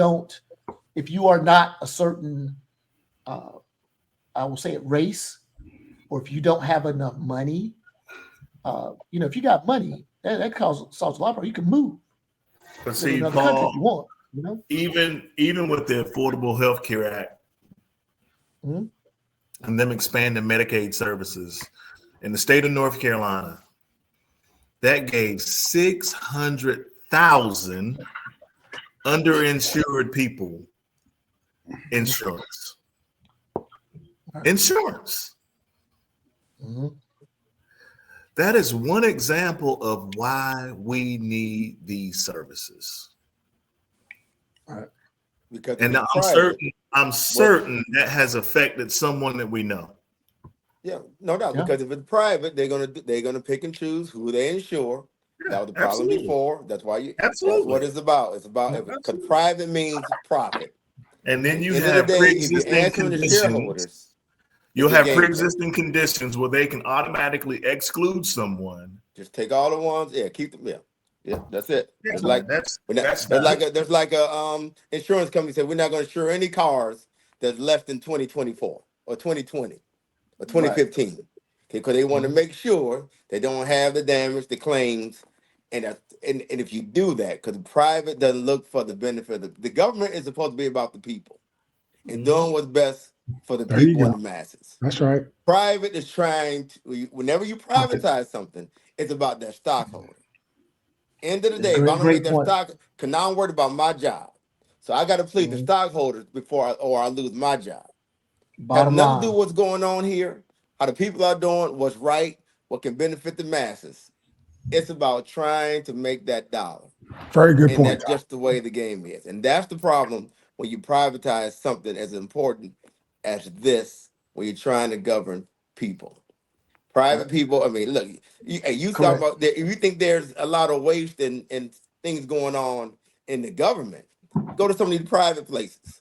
[SPEAKER 1] are not a certain, I will say it, race, or if you don't have enough money. If you got money, that solves a lot of problems. You can move.
[SPEAKER 2] But see,
[SPEAKER 1] another
[SPEAKER 2] Paul,
[SPEAKER 1] country if you want.
[SPEAKER 2] Even with the Affordable Health Care Act and them expanding Medicaid services in the state of North Carolina, that gave 600,000 underinsured people insurance. That is one example of why we need these services.
[SPEAKER 5] Because
[SPEAKER 2] and I'm certain that has affected someone that we know.
[SPEAKER 5] Yeah, no doubt. Because if it's private, they're gonna pick and choose who they insure. That was the problem before. That's why that's what it's about. It's about because private means profit.
[SPEAKER 2] And then you have pre-existing conditions. You'll have pre-existing conditions where they can automatically exclude someone.
[SPEAKER 5] Just take all the ones. Yeah, keep them. Yeah, that's it.
[SPEAKER 2] Yeah,
[SPEAKER 5] there's like a insurance company said we're not going to insure any cars that's left in 2024 or 2020 or 2015. Right. Because they want to make sure they don't have the damage, the claims, and if you do that, because private doesn't look for the benefit of the government is supposed to be about the people and doing what's best for the people and the masses.
[SPEAKER 4] That's right.
[SPEAKER 5] Private is trying to, whenever you privatize something, it's about that stockholder. End of the day, if I don't make that stock, because now I'm worried about my job. So I got to plead the stockholders before I lose my job. Has nothing to do with what's going on here, how the people are doing, what's right, what can benefit the masses. It's about trying to make that dollar.
[SPEAKER 4] Very good
[SPEAKER 5] And
[SPEAKER 4] point.
[SPEAKER 5] that's just the way the game is. And that's the problem when you privatize something as important as this, when you're trying to govern people. Private people, I mean, look, you talk about that. If you think there's a lot of waste and things going on in the government, go to some of these private places,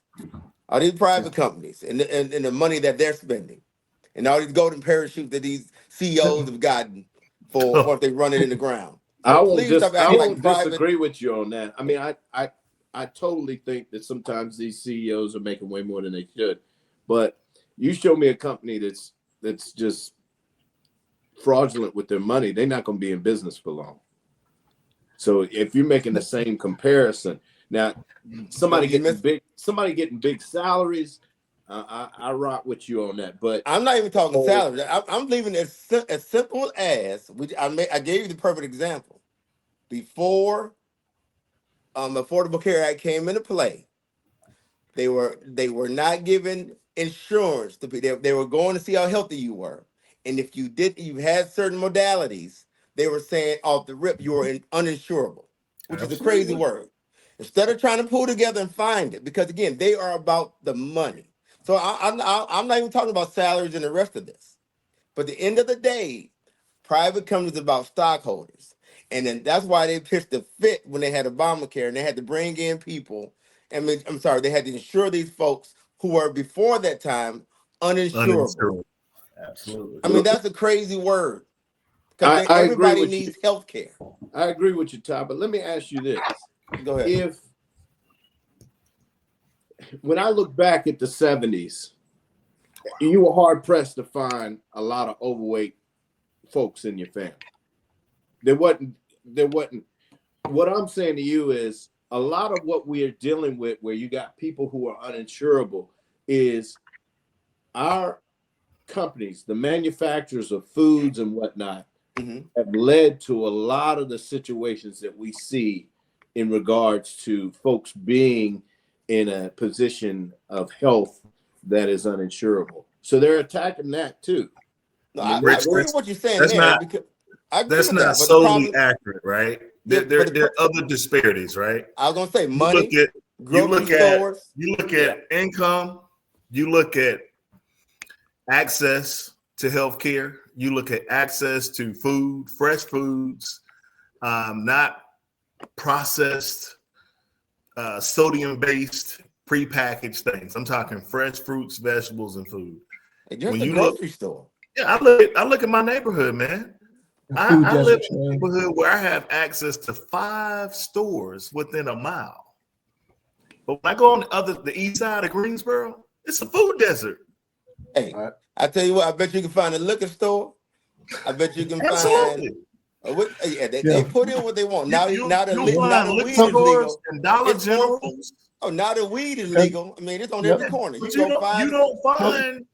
[SPEAKER 5] all these private companies, and the money that they're spending, and all these golden parachutes that these CEOs have gotten for what they run it in the ground.
[SPEAKER 3] I
[SPEAKER 5] So
[SPEAKER 3] won't
[SPEAKER 5] please stop
[SPEAKER 3] I
[SPEAKER 5] acting
[SPEAKER 3] won't
[SPEAKER 5] like private.
[SPEAKER 3] disagree with you on that. I mean, I totally think that sometimes these CEOs are making way more than they should. But you show me a company that's just fraudulent with their money, they're not going to be in business for long. So if you're making the same comparison, now somebody getting big salaries, I rock with you on that. But
[SPEAKER 5] I'm not even talking salary. I'm leaving it as simple as I gave you the perfect example. Before Affordable Care Act came into play, they were not given insurance to be. They were going to see how healthy you were, and if you had certain modalities, they were saying off the rip you were uninsurable, which is a crazy word. Instead of trying to pull together and find it, because again, they are about the money. So I'm not even talking about salaries and the rest of this. But at the end of the day, private companies about stockholders. And then that's why they pitched a fit when they had Obamacare and they had to bring in people. They had to insure these folks who were before that time uninsurable.
[SPEAKER 2] Absolutely.
[SPEAKER 5] I mean, that's a crazy word. Because
[SPEAKER 3] I
[SPEAKER 5] everybody needs health care.
[SPEAKER 3] I agree with you, Todd, but let me ask you this.
[SPEAKER 5] Go ahead.
[SPEAKER 3] When I look back at the 70s, you were hard pressed to find a lot of overweight folks in your family. There wasn't. What I'm saying to you is a lot of what we are dealing with, where you got people who are uninsurable, is our companies, the manufacturers of foods and whatnot, have led to a lot of the situations that we see in regards to folks being in a position of health that is uninsurable. So they're attacking that too.
[SPEAKER 5] No, I agree with what you're saying
[SPEAKER 2] that's
[SPEAKER 5] there.
[SPEAKER 2] Not,
[SPEAKER 5] because I agree
[SPEAKER 2] that's
[SPEAKER 5] with
[SPEAKER 2] not
[SPEAKER 5] that, but
[SPEAKER 2] solely accurate, right? There
[SPEAKER 5] the
[SPEAKER 2] are other disparities, right?
[SPEAKER 5] I was gonna say money.
[SPEAKER 2] You look at income. You look at access to healthcare. You look at access to food, fresh foods, not processed, sodium-based, prepackaged things. I'm talking fresh fruits, vegetables, and food.
[SPEAKER 5] Just a grocery store.
[SPEAKER 2] Yeah, I look at my neighborhood, man. I live in a neighborhood where I have access to 5 stores within a mile. But when I go on the east side of Greensboro, it's a food desert.
[SPEAKER 5] Hey, I tell you what, I bet you can find a liquor store. I bet you can
[SPEAKER 2] Absolutely.
[SPEAKER 5] find. They put in what they want. Now the weed is legal.
[SPEAKER 2] And Dollar Generals.
[SPEAKER 5] Now the weed is legal. I mean, it's on every corner.
[SPEAKER 2] But you don't find.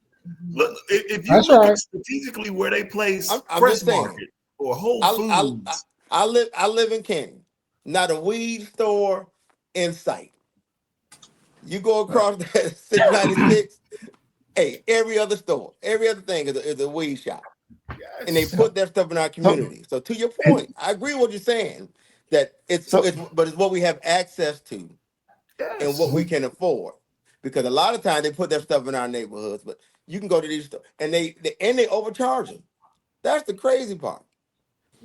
[SPEAKER 2] Look, if you look at strategically where they place Fresh Market or Whole Foods.
[SPEAKER 5] I live in Canton. Not a weed store in sight. You go across that 696. Hey, every other store, every other thing is a weed shop. Yes. And they put that stuff in our community. So to your point, I agree with what you're saying, that it's what we have access to and what we can afford. Because a lot of times they put that stuff in our neighborhoods, but you can go to these stores and they overcharge them. That's the crazy part.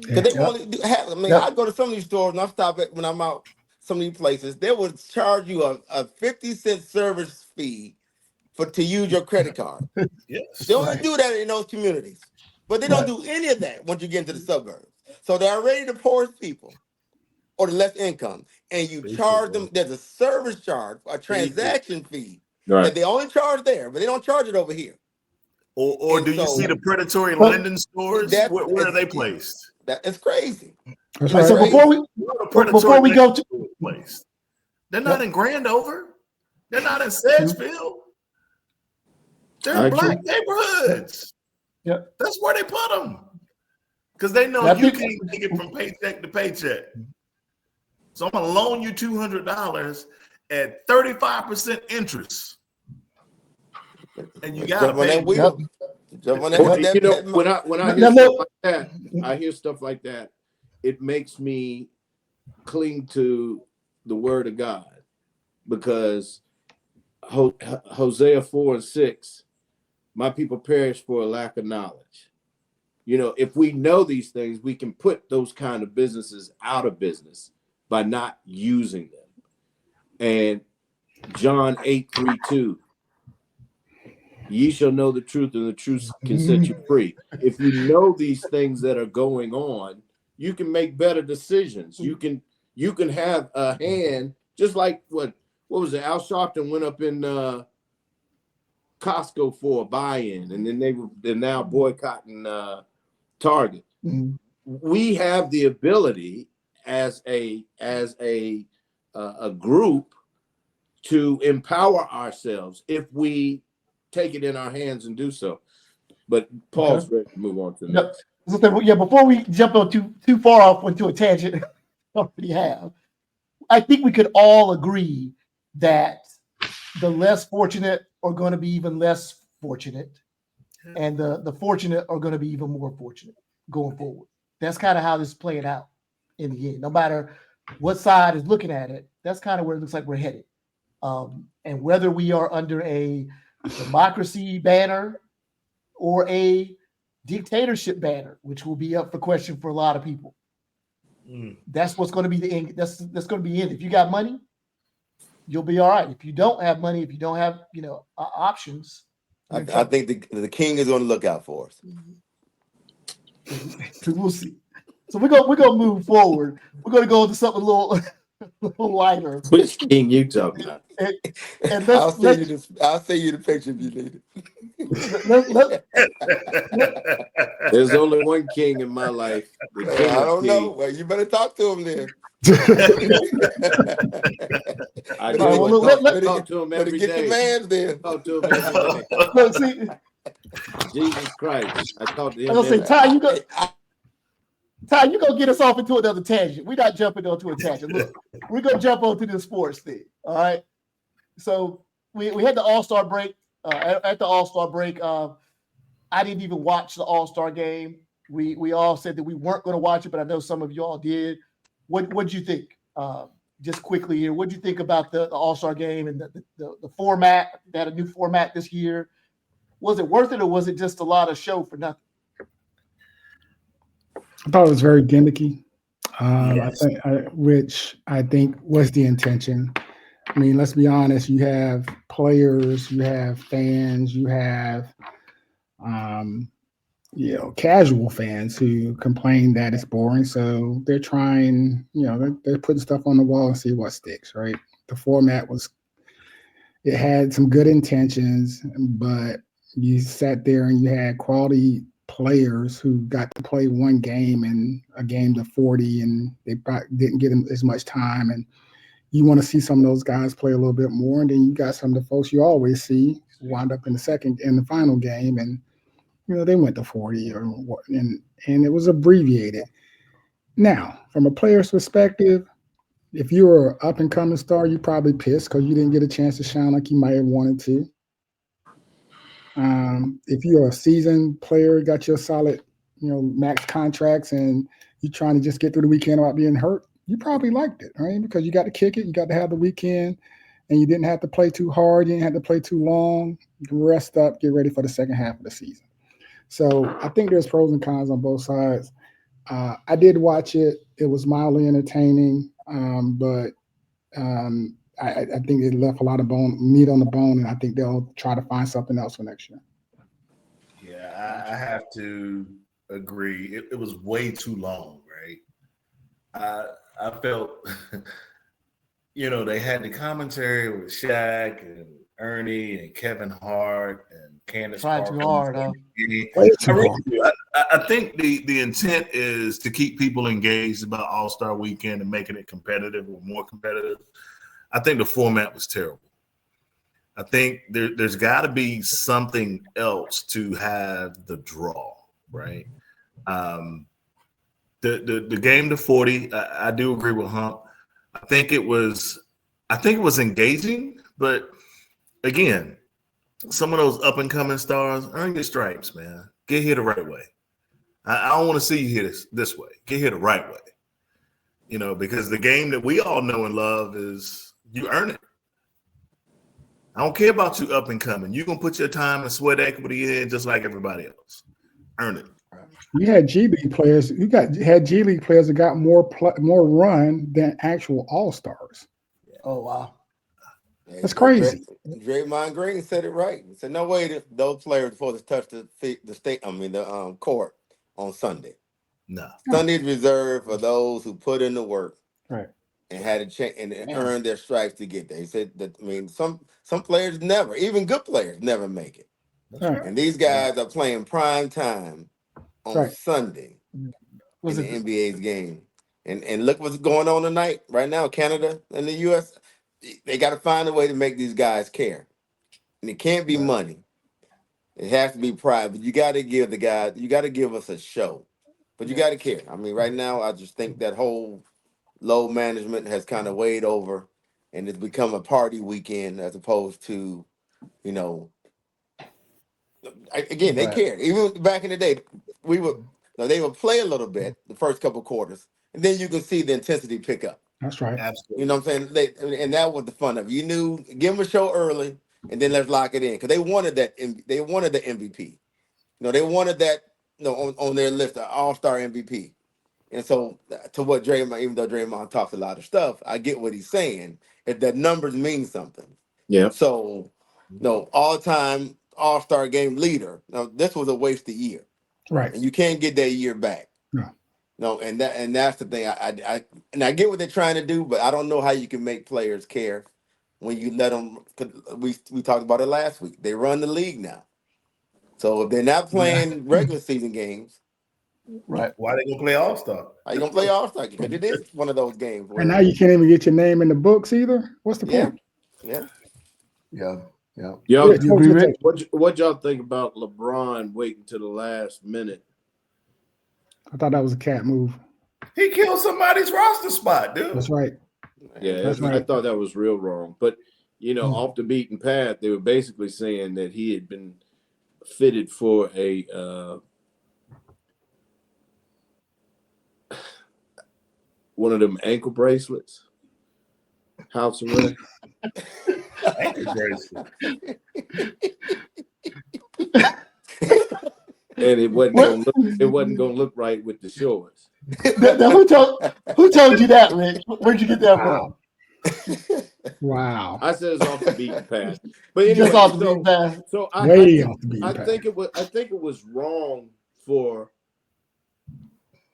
[SPEAKER 5] Because they only have, I go to some of these stores and I stop at when I'm out some of these places, they would charge you a 50-cent service fee to use your credit card. Yes. They only do that in those communities. But they don't do any of that once you get into the suburbs. So they're already the poorest people or the less income. And you charge them, there's a service charge, a transaction fee that they only charge there, but they don't charge it over here.
[SPEAKER 2] Or do you see the predatory lending stores? Where are they placed?
[SPEAKER 5] It's crazy.
[SPEAKER 1] So before we go to
[SPEAKER 2] place, they're not in Grandover. They're not in Sedgefield. They're in black neighborhoods.
[SPEAKER 1] Yeah,
[SPEAKER 2] that's where they put them because they know you can't take it from paycheck to paycheck. So I'm gonna loan you $200 at 35% interest, and you gotta pay.
[SPEAKER 5] Jump on
[SPEAKER 3] Well,
[SPEAKER 5] that,
[SPEAKER 3] you know,
[SPEAKER 5] that-
[SPEAKER 3] when I hear
[SPEAKER 1] Now,
[SPEAKER 3] stuff
[SPEAKER 1] look-
[SPEAKER 3] like that, I hear stuff like that. It makes me cling to the word of God, because Hosea 4:6, my people perish for a lack of knowledge. You know, if we know these things, we can put those kind of businesses out of business by not using them. And John 8:32, ye shall know the truth, and the truth can set you free. If you know these things that are going on, you can make better decisions. You can have a hand, just like what was it? Al Sharpton went up in Costco for a buy-in, and then they're now boycotting Target.
[SPEAKER 1] Mhm.
[SPEAKER 3] We have the ability as a group to empower ourselves if we take it in our hands and do so. But Paul's ready to move on to the next.
[SPEAKER 1] Yeah, before we jump on too far off into a tangent, already have. I think we could all agree that the less fortunate are going to be even less fortunate, and the fortunate are going to be even more fortunate going forward. That's kind of how this is playing out in the end. No matter what side is looking at it, that's kind of where it looks like we're headed. And whether we are under a democracy banner or a dictatorship banner, which will be up for question for a lot of people, that's what's going to be the end. That's going to be it. If you got money, you'll be all right. If you don't have money, if you don't have options,
[SPEAKER 5] I think the king is on the lookout for us.
[SPEAKER 1] We'll see. So we're gonna move forward. We're gonna go into something a little lighter.
[SPEAKER 3] Which king you talking about?
[SPEAKER 1] And
[SPEAKER 5] I'll send you the picture if you need
[SPEAKER 1] it.
[SPEAKER 3] There's only one king in my life. The king
[SPEAKER 5] I
[SPEAKER 3] of
[SPEAKER 5] don't know.
[SPEAKER 3] kings.
[SPEAKER 5] Well, you better talk to him then.
[SPEAKER 3] I
[SPEAKER 5] Better
[SPEAKER 3] do.
[SPEAKER 5] get-
[SPEAKER 1] well, let-
[SPEAKER 3] I talk to him
[SPEAKER 5] better
[SPEAKER 3] every
[SPEAKER 5] get your
[SPEAKER 3] day.
[SPEAKER 5] mans then.
[SPEAKER 3] Talk to him every day.
[SPEAKER 1] Look, see,
[SPEAKER 3] Jesus Christ. I talk to him
[SPEAKER 1] I'm gonna say,
[SPEAKER 3] every
[SPEAKER 1] Ty, Ty, you gonna get us off into another tangent. We're not jumping onto a tangent. Look, we're gonna jump onto the sports thing. All right. So we had the All-Star break. At the All-Star break, I didn't even watch the All-Star game. We all said that we weren't going to watch it, but I know some of you all did. What'd you think? Just quickly here, what'd you think about the All-Star game and the format? They had a new format this year. Was it worth it, or was it just a lot of show for nothing?
[SPEAKER 4] I thought it was very gimmicky,
[SPEAKER 2] Yes.
[SPEAKER 4] which I think was the intention. I mean, let's be honest. You have players, you have fans, you have, casual fans who complain that it's boring. So they're trying, they're putting stuff on the wall and see what sticks, right? The format it had some good intentions, but you sat there and you had quality players who got to play one game and a game to 40, and they didn't get them as much time. And you want to see some of those guys play a little bit more. And then you got some of the folks you always see wind up in the final game, and they went to 40 and it was abbreviated. Now, from a player's perspective, if you were an up and coming star, you're probably pissed because you didn't get a chance to shine like you might have wanted to. If you're a seasoned player, got your solid, max contracts, and you're trying to just get through the weekend without being hurt, you probably liked it, right? Because you got to kick it, you got to have the weekend, and you didn't have to play too hard, you didn't have to play too long. You can rest up, get ready for the second half of the season. So I think there's pros and cons on both sides. I did watch it. It was mildly entertaining, but I think it left a lot of meat on the bone, and I think they'll try to find something else for next year.
[SPEAKER 2] Yeah, I have to agree. It was way too long, right? I felt, they had the commentary with Shaq and Ernie and Kevin Hart and Candace
[SPEAKER 1] Tried too hard, huh?
[SPEAKER 2] I think the intent is to keep people engaged about All-Star Weekend and making it competitive or more competitive. I think the format was terrible. I think there's got to be something else to have the draw, right? The game to 40, I do agree with Hump. I think it was engaging, but again, some of those up and coming stars, earn your stripes, man. Get here the right way. I don't want to see you here this way. Get here the right way. You know, because the game that we all know and love is you earn it. I don't care about you up and coming. You're going to put your time and sweat equity in just like everybody else. Earn it.
[SPEAKER 4] You had G League players. Had G League players that got more run than actual All-Stars.
[SPEAKER 1] Oh, wow.
[SPEAKER 4] That's crazy.
[SPEAKER 5] Draymond Green said it right. He said, no way that those players were supposed to touch the court on Sunday.
[SPEAKER 2] No.
[SPEAKER 5] Sunday's reserved for those who put in the work.
[SPEAKER 4] Right.
[SPEAKER 5] And had a chance and earned their stripes to get there. He said that, I mean, some players never, even good players, never make it.
[SPEAKER 4] Right.
[SPEAKER 5] And these guys are playing prime time on Sunday in the NBA's game. And look what's going on tonight. Right now, Canada and the US, they got to find a way to make these guys care. And it can't be money. It has to be pride. But you got to give the guys, you got to give us a show. But you got to care. I mean, right now, I just think that whole load management has kind of weighed over, and it's become a party weekend as opposed to, you know, again, they cared. Even back in the day, they would play a little bit the first couple of quarters, and then you can see the intensity pick up.
[SPEAKER 4] That's right.
[SPEAKER 2] Absolutely.
[SPEAKER 5] You know what I'm saying? And that was the fun of it. You knew, give them a show early, and then let's lock it in, because they wanted that. They wanted the MVP. You know, they wanted that. You know, on their list, the All-Star MVP. And so, to what Draymond, even though Draymond talks a lot of stuff, I get what he's saying. If that numbers mean something.
[SPEAKER 3] Yeah.
[SPEAKER 5] So, no, all-time All-Star game leader. Now, this was a wasted year.
[SPEAKER 4] Right.
[SPEAKER 5] And you can't get that year back.
[SPEAKER 4] No.
[SPEAKER 5] No, and that's the thing. I get what they're trying to do, but I don't know how you can make players care when you let them. We talked about it last week. They run the league now. So if they're not playing regular season games,
[SPEAKER 2] right? Why they gonna play All-Star?
[SPEAKER 5] How you gonna play All-Star? Because it is one of those games.
[SPEAKER 4] And now you can't even get your name in the books either. What's the point?
[SPEAKER 5] Yeah.
[SPEAKER 3] Y'all, what y'all think about LeBron waiting to the last minute?
[SPEAKER 4] I thought that was a cat move.
[SPEAKER 2] He killed somebody's roster spot, dude.
[SPEAKER 4] That's right.
[SPEAKER 3] Yeah,
[SPEAKER 4] That's right.
[SPEAKER 3] I thought that was real wrong. But you know, off the beaten path, they were basically saying that he had been fitted for a one of them ankle bracelets. House arrest.
[SPEAKER 2] Ankle bracelet.
[SPEAKER 3] And it wasn't gonna look right with the shorts.
[SPEAKER 1] Who told you that, Rick? Where'd you get that from?
[SPEAKER 4] Wow.
[SPEAKER 3] I said it's off the beaten path. But anyway,
[SPEAKER 1] just off the beaten path.
[SPEAKER 3] So
[SPEAKER 4] off the beaten path.
[SPEAKER 3] I think it was wrong for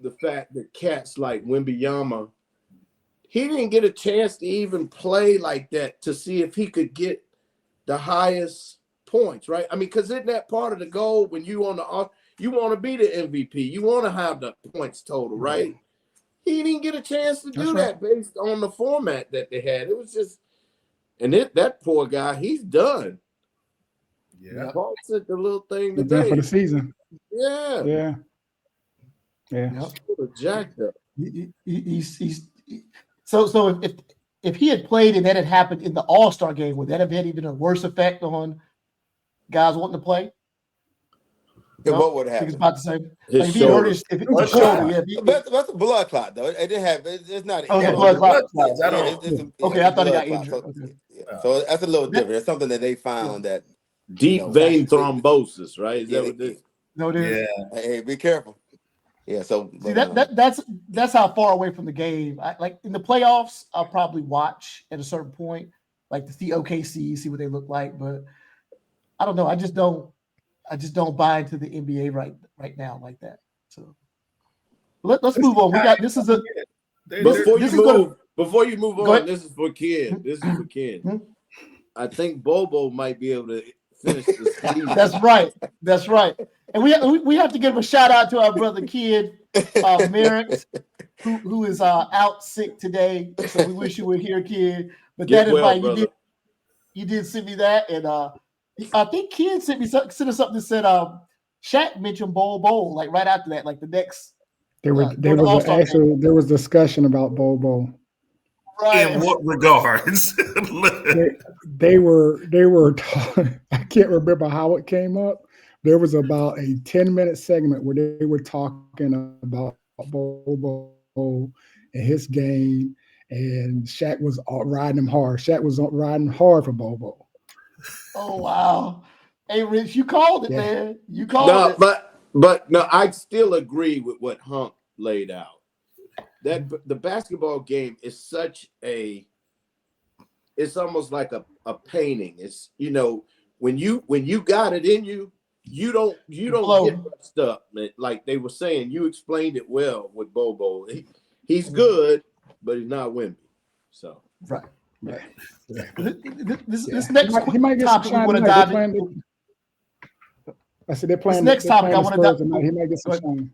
[SPEAKER 3] the fact that cats like Wembanyama, he didn't get a chance to even play like that to see if he could get the highest points, right? I mean, because isn't that part of the goal when you want to be the MVP, you want to have the points total, right? He didn't get a chance to do that based on the format that they had. It was just, and that poor guy, he's done.
[SPEAKER 2] Yeah,
[SPEAKER 3] Paul said the little thing
[SPEAKER 4] He's
[SPEAKER 3] today
[SPEAKER 4] done for the season.
[SPEAKER 3] Yeah.
[SPEAKER 1] Jacked up. He's so if he had played and that had happened in the All-Star game, would that have had even a worse effect on guys wanting to play?
[SPEAKER 5] Yeah, what would happen?
[SPEAKER 1] It's about the same.
[SPEAKER 5] His
[SPEAKER 1] shoulder.
[SPEAKER 5] That's a blood clot, though. It didn't have. It's not.
[SPEAKER 1] Oh, it's blood clot.
[SPEAKER 5] Okay,
[SPEAKER 1] I thought he got injured.
[SPEAKER 5] Okay. Yeah. So that's a little different. It's something that they found that
[SPEAKER 3] deep vein thrombosis, right? Is that what this?
[SPEAKER 1] No, dude.
[SPEAKER 5] Yeah. Hey, be careful. Yeah. So
[SPEAKER 1] see that's how far away from the game. Like in the playoffs, I'll probably watch at a certain point, like to see OKC, see what they look like. But I don't know. I just don't buy into the NBA right now like that. So let's move on. We got this is a
[SPEAKER 3] before you move on. This is for Ken. This is for Ken. I think Bobo might be able to finish this season.
[SPEAKER 1] That's right. And we have to give a shout out to our brother Kid Merrick, who is out sick today. So we wish you were here, Kid. But that invite you did send me that, and I think Kid sent us something that said Shaq mentioned Bowl like right after that, like the next.
[SPEAKER 4] There was discussion about Bowl.
[SPEAKER 1] Right.
[SPEAKER 2] In what regards?
[SPEAKER 4] They were I can't remember how it came up. There was about a 10-minute segment where they were talking about Bobo and his game, and Shaq was riding him hard. Shaq was riding hard for Bobo.
[SPEAKER 1] Oh wow. Hey Rich, you called it,
[SPEAKER 4] Yeah.
[SPEAKER 1] man. You called
[SPEAKER 3] No,
[SPEAKER 1] it.
[SPEAKER 3] but no, I still agree with what Hump laid out. That the basketball game is such a, it's almost like a painting. It's, you know, when you got it in you, you don't
[SPEAKER 1] Flow.
[SPEAKER 3] get messed up. Like they were saying, you explained it well with Bobo. He's good, but he's not Wemby. So
[SPEAKER 1] Right.
[SPEAKER 4] Yeah.
[SPEAKER 1] This next
[SPEAKER 4] he might get some
[SPEAKER 1] topic we
[SPEAKER 4] shine
[SPEAKER 1] want to
[SPEAKER 4] tonight.
[SPEAKER 1] dive into.
[SPEAKER 4] I said they're playing.
[SPEAKER 1] This next topic I want to dive.
[SPEAKER 4] tonight. He might get some shine.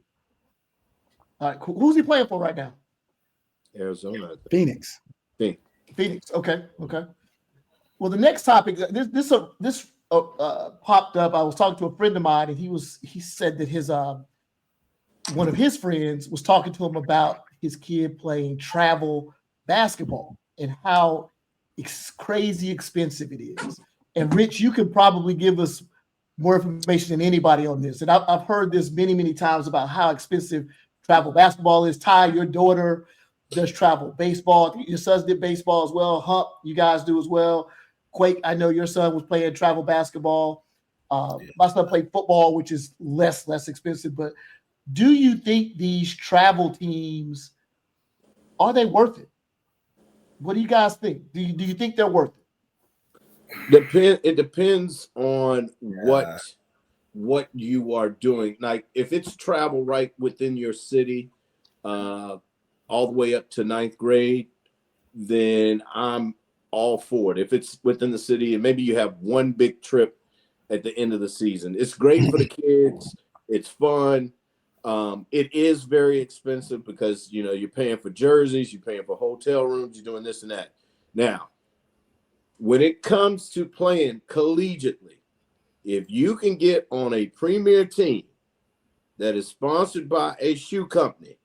[SPEAKER 1] All right, who's he playing for right now?
[SPEAKER 3] Arizona,
[SPEAKER 4] Phoenix.
[SPEAKER 1] Phoenix. Okay. Well, the next topic. This popped up. I was talking to a friend of mine, and he said that his one of his friends was talking to him about his kid playing travel basketball and how crazy expensive it is. And Rich, you could probably give us more information than anybody on this. And I've heard this many times about how expensive travel basketball is. Ty, your daughter does travel baseball. Your sons did baseball as well. Hump, you guys do as well. Quake, I know your son was playing travel basketball. My son played football, which is less expensive. But do you think these travel teams, are they worth it? What do you guys think? Do you think they're worth it?
[SPEAKER 3] It depends on what you are doing. Like if it's travel right within your city, all the way up to 9th grade, then I'm all for it. If it's within the city and maybe you have one big trip at the end of the season, it's great for the kids. It's fun. It is very expensive because, you know, you're paying for jerseys, you're paying for hotel rooms, you're doing this and that. Now, when it comes to playing collegiately, if you can get on a premier team that is sponsored by a shoe company,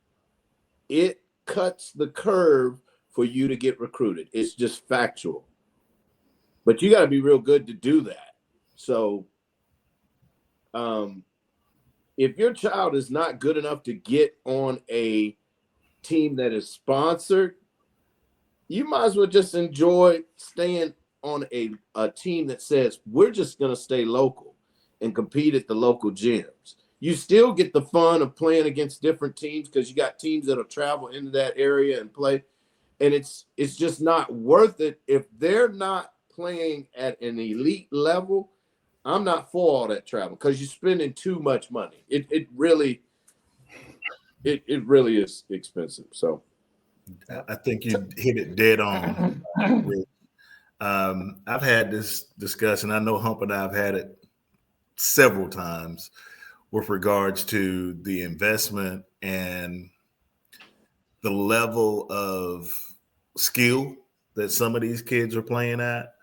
[SPEAKER 3] it cuts the curve for you to get recruited. It's just factual. But you got to be real good to do that. So if your child is not good enough to get on a team that is sponsored, you might as well just enjoy staying on a team that says, we're just going to stay local and compete at the local gyms. You still get the fun of playing against different teams because you got teams that'll travel into that area and play. And it's just not worth it if they're not playing at an elite level. I'm not for all that travel because you're spending too much money. It really is expensive. So
[SPEAKER 2] I think you hit it dead on. I've had this discussion. I know Hump and I have had it several times with regards to the investment and the level of skill that some of these kids are playing at.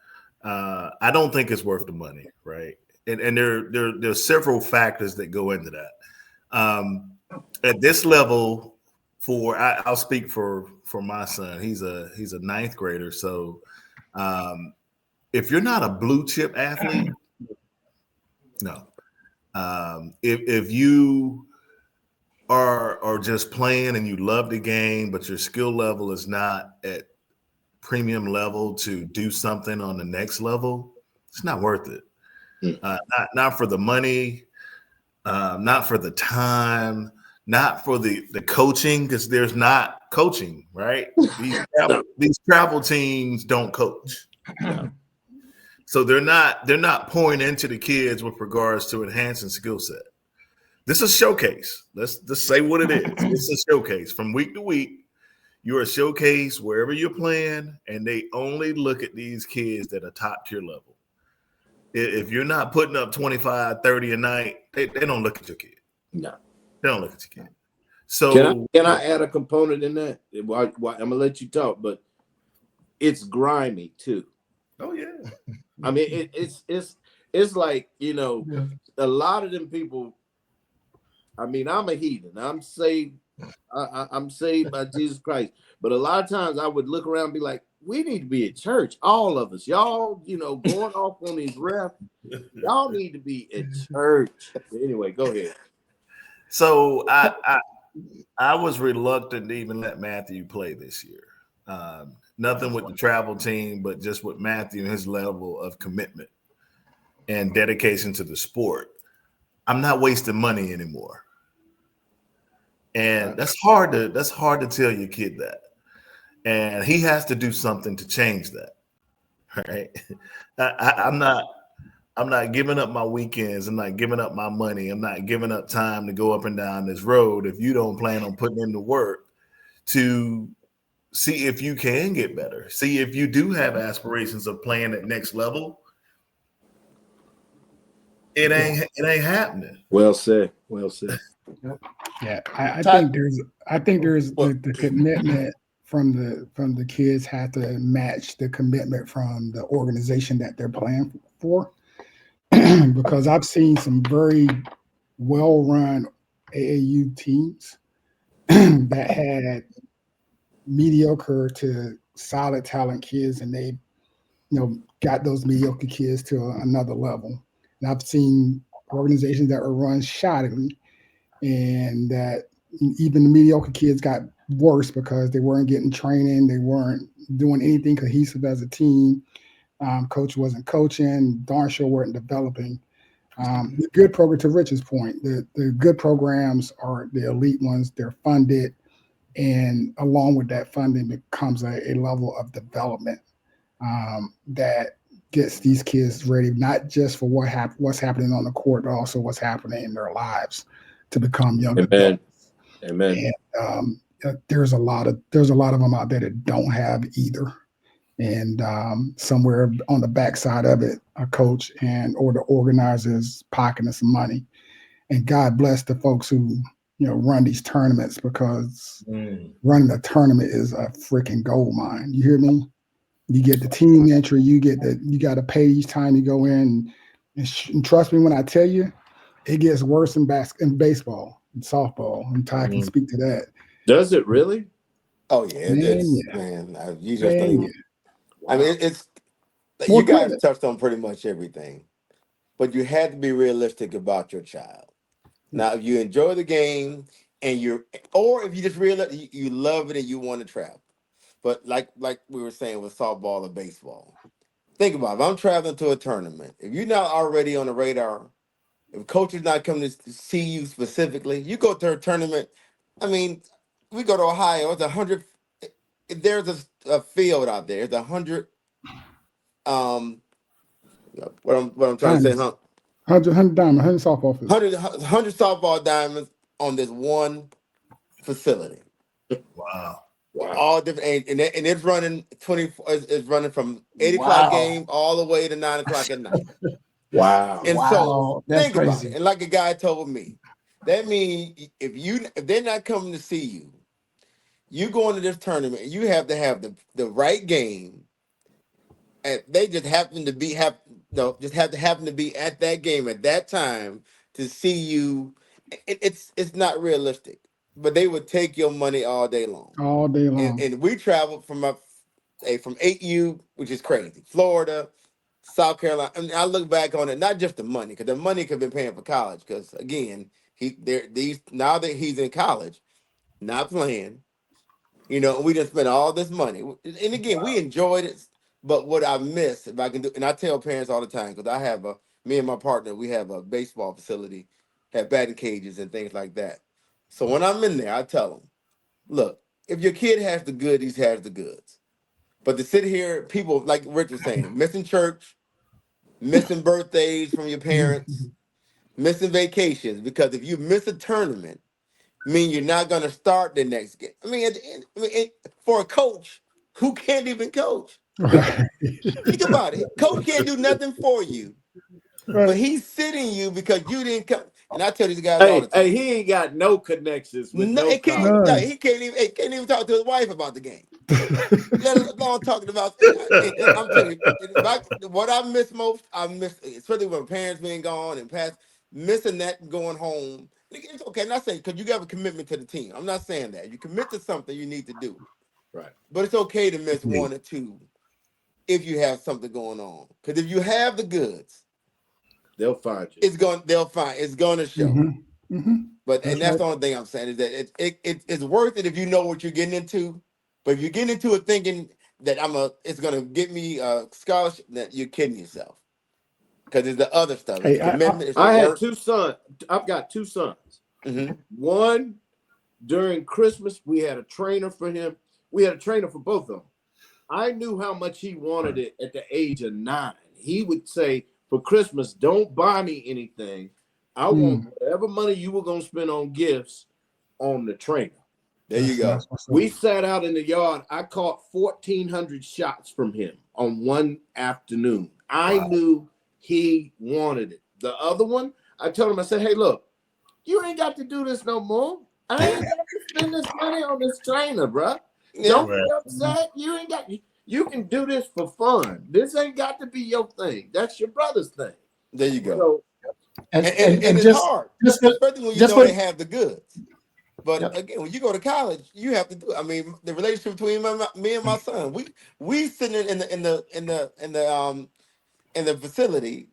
[SPEAKER 2] I don't think it's worth the money, right? And there's several factors that go into that. At this level, I'll speak for my son. He's a 9th grader. So if you're not a blue chip athlete, no. If you are just playing and you love the game, but your skill level is not at premium level to do something on the next level, it's not worth it. Not for the money, not for the time, not for the coaching, because there's not coaching, right? These travel teams don't coach.
[SPEAKER 3] no.
[SPEAKER 2] So they're not pouring into the kids with regards to enhancing skill set. This is a showcase. Let's just say what it is. It's a showcase. From week to week, you're a showcase wherever you're playing, and they only look at these kids that are top tier level. If you're not putting up 25, 30 a night, they don't look at your kid.
[SPEAKER 3] No.
[SPEAKER 2] They don't look at your kid. So
[SPEAKER 3] can I add a component in that? I'm gonna let you talk, but it's grimy too.
[SPEAKER 2] Oh yeah.
[SPEAKER 3] I mean, it's like, you know, a lot of them people. I mean, I'm a heathen. I'm saved I'm saved by Jesus Christ. But a lot of times I would look around and be like, we need to be at church, all of us. Y'all, going off on these refs. Y'all need to be at church. Anyway, go ahead.
[SPEAKER 2] So I was reluctant to even let Matthew play this year. Nothing with the travel team, but just with Matthew and his level of commitment and dedication to the sport. I'm not wasting money anymore. And that's hard to tell your kid that. And he has to do something to change that. Right? I'm not giving up my weekends. I'm not giving up my money. I'm not giving up time to go up and down this road if you don't plan on putting in the work to see if you can get better. See if you do have aspirations of playing at next level. It ain't happening.
[SPEAKER 3] Well said. Well said.
[SPEAKER 4] Yeah, I think there's the commitment from the kids have to match the commitment from the organization that they're playing for. Because I've seen some very well-run AAU teams that had mediocre to solid talent kids, and they, got those mediocre kids to another level. And I've seen organizations that were run shoddily, and that even the mediocre kids got worse because they weren't getting training, they weren't doing anything cohesive as a team. Coach wasn't coaching, darn sure weren't developing. The good program, to Rich's point, the good programs are the elite ones. They're funded, and along with that funding becomes a level of development that gets these kids ready, not just for what's happening on the court, but also what's happening in their lives to become young adults.
[SPEAKER 3] Amen.
[SPEAKER 4] And there's a lot of them out there that don't have either. And somewhere on the backside of it, a coach or the organizers pocketing some money. And God bless the folks who run these tournaments, because running a tournament is a freaking gold mine. You hear me? You get the team entry, you got to pay each time you go in. And trust me when I tell you, it gets worse in baseball and softball. And Ty can speak to that.
[SPEAKER 3] Does it really?
[SPEAKER 5] Oh yeah, man. You just don't even. I mean, it's
[SPEAKER 4] Well,
[SPEAKER 5] you guys touched on pretty much everything, but you had to be realistic about your child. Now, if you enjoy the game or if you just realize you love it and you want to travel, but like we were saying with softball or baseball, think about it. If I'm traveling to a tournament, if you're not already on the radar, if coach is not coming to see you specifically, you go to a tournament. I mean, we go to Ohio. It's 100. There's a field out there. It's 100. What I'm trying to say,
[SPEAKER 4] 100 diamonds, 100 softball fields.
[SPEAKER 5] 100 softball diamonds on this one facility.
[SPEAKER 2] Wow.
[SPEAKER 5] All different, and it's running 24. It's running from 8:00 game all the way to 9:00 at night.
[SPEAKER 3] Wow.
[SPEAKER 5] And so
[SPEAKER 1] that's
[SPEAKER 5] think
[SPEAKER 1] crazy.
[SPEAKER 5] about it. And like a guy told me, that means if they're not coming to see you, you go into this tournament, you have to have the right game, and they just happen to be have to happen to be at that game at that time to see you. It's not realistic, but they would take your money all day long.
[SPEAKER 4] All day long.
[SPEAKER 5] And we traveled from 8U, which is crazy, Florida, South Carolina. I mean, I look back on it, not just the money, because the money could have been paying for college. Because again, now that he's in college, not playing, we just spent all this money. And again, we enjoyed it. But what I miss, if I can do, and I tell parents all the time, because me and my partner, we have a baseball facility, have batting cages and things like that. So when I'm in there, I tell them, look, if your kid has the good, he has the goods. But to sit here, people, like Rich was saying, missing church, missing birthdays from your parents, missing vacations, because if you miss a tournament, mean you're not going to start the next game. I mean, for a coach who can't even coach. Think about it. Coach can't do nothing for you, but he's sitting you because you didn't come. And I tell these guys all the time.
[SPEAKER 3] Hey, he ain't got no connections with
[SPEAKER 5] he can't even talk to his wife about the game. Let alone talking about. I'm telling you, what I miss, especially when parents being gone and missing that going home It's okay. I'm not saying because you have a commitment to the team. I'm not saying that. You commit to something you need to do.
[SPEAKER 3] Right.
[SPEAKER 5] But it's okay to miss 1 or 2 if you have something going on. Because if you have the goods,
[SPEAKER 3] they'll find you.
[SPEAKER 5] It's gonna show.
[SPEAKER 4] Mm-hmm. Mm-hmm.
[SPEAKER 5] But
[SPEAKER 4] That's
[SPEAKER 5] that's
[SPEAKER 4] right.
[SPEAKER 5] the only thing I'm saying is that it's worth it if you know what you're getting into. But if you get into it thinking that it's gonna get me a scholarship, that you're kidding yourself. Because it's the other stuff. It's
[SPEAKER 4] Hey,
[SPEAKER 5] the commitment. It's the
[SPEAKER 3] I had
[SPEAKER 5] work.
[SPEAKER 3] 2 sons. I've got 2 sons.
[SPEAKER 5] Mm-hmm.
[SPEAKER 3] One, during Christmas, we had a trainer for him. We had a trainer for both of them. I knew how much he wanted it at the age of 9. He would say, for Christmas, don't buy me anything. I want whatever money you were going to spend on gifts on the trainer.
[SPEAKER 5] There you go.
[SPEAKER 3] We sat out in the yard. I caught 1,400 shots from him on one afternoon. I knew he wanted it. The other one, I told him, I said, hey, look, you ain't got to do this no more. I ain't got to spend this money on this trainer, bro.
[SPEAKER 5] Yeah.
[SPEAKER 3] Don't be upset. You can do this for fun. This ain't got to be your thing. That's your brother's thing.
[SPEAKER 5] There you go.
[SPEAKER 3] So,
[SPEAKER 5] and it's
[SPEAKER 1] just,
[SPEAKER 5] hard,
[SPEAKER 1] just
[SPEAKER 5] especially when you know they have the goods. But again, when you go to college, you have to do. I mean, the relationship between me and my son, we sitting in the facility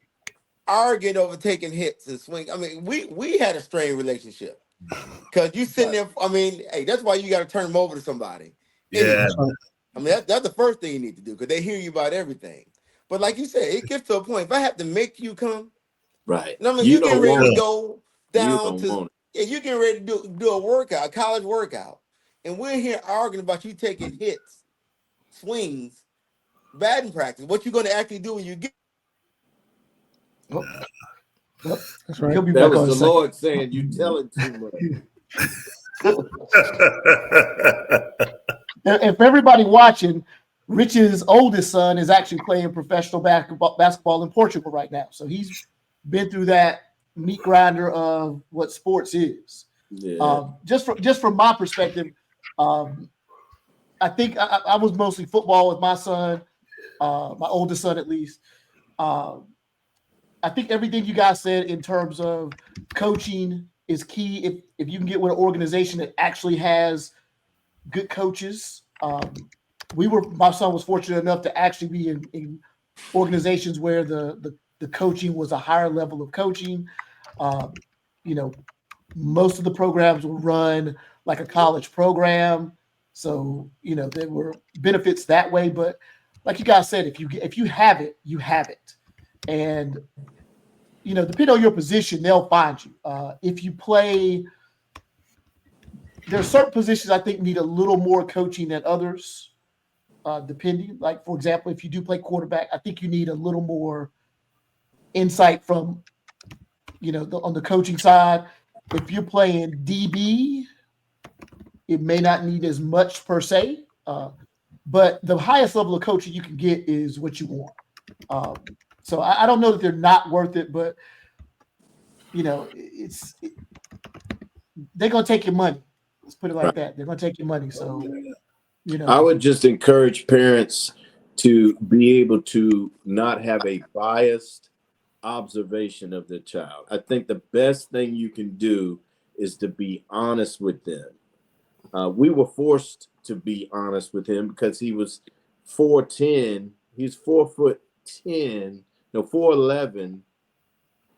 [SPEAKER 5] arguing over taking hits and swing. I mean, we had a strained relationship because you sitting there. I mean, hey, that's why you got to turn them over to somebody.
[SPEAKER 2] Yeah.
[SPEAKER 5] Anyway, I mean, that's the first thing you need to do because they hear you about everything. But like you said, it gets to a point. If I have to make you come,
[SPEAKER 3] right.
[SPEAKER 5] I mean, you get ready to go down to. Yeah, you getting ready to do a workout, a college workout, and we're here arguing about you taking hits, swings, batting practice. What you going to actually do when you get?
[SPEAKER 4] That's right.
[SPEAKER 1] He'll be
[SPEAKER 3] That
[SPEAKER 1] back
[SPEAKER 3] was
[SPEAKER 1] on
[SPEAKER 3] the Lord saying you telling too much.
[SPEAKER 1] If everybody watching, Rich's oldest son is actually playing professional basketball in Portugal right now. So he's been through that meat grinder of what sports is.
[SPEAKER 3] Yeah.
[SPEAKER 1] Just from my perspective, I think I was mostly football with my son, my oldest son at least. I think everything you guys said in terms of coaching is key. If you can get with an organization that actually has good coaches. My son was fortunate enough to actually be in organizations where the coaching was a higher level of coaching. Most of the programs were run like a college program. So, there were benefits that way. But like you guys said, if you have it, you have it. And, depending on your position, they'll find you. If you play, there are certain positions I think need a little more coaching than others, depending. Like, for example, if you do play quarterback, I think you need a little more insight from, on the coaching side. If you're playing DB, it may not need as much per se, but the highest level of coaching you can get is what you want. So I don't know that they're not worth it, but they're gonna take your money. Let's put it like that. They're gonna take your money. So
[SPEAKER 3] I would just encourage parents to be able to not have a biased observation of their child. I think the best thing you can do is to be honest with them. We were forced to be honest with him because he was 4'10". He's 4'10", 4'11".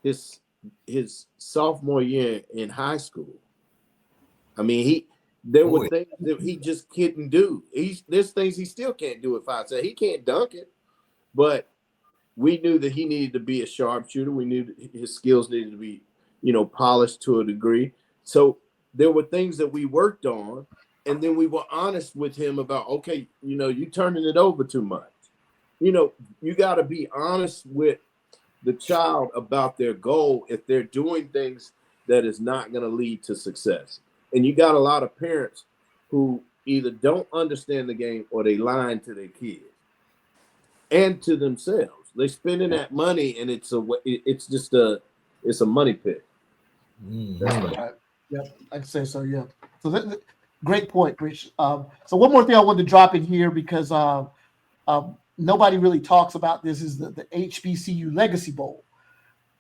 [SPEAKER 3] His sophomore year in high school. I mean, there were things that he just couldn't do. There's things he still can't do at 5'7". He can't dunk it, but we knew that he needed to be a sharpshooter. We knew that his skills needed to be, polished to a degree. So there were things that we worked on, and then we were honest with him about, okay, you turning it over too much. You got to be honest with the child about their goal if they're doing things that is not going to lead to success. And you got a lot of parents who either don't understand the game or they lying to their kids and to themselves. They're spending that money, and it's a money pit.
[SPEAKER 1] Right. Yep, I'd say so. Yeah. So great point, Rich. So one more thing I wanted to drop in here because nobody really talks about this is the HBCU Legacy Bowl,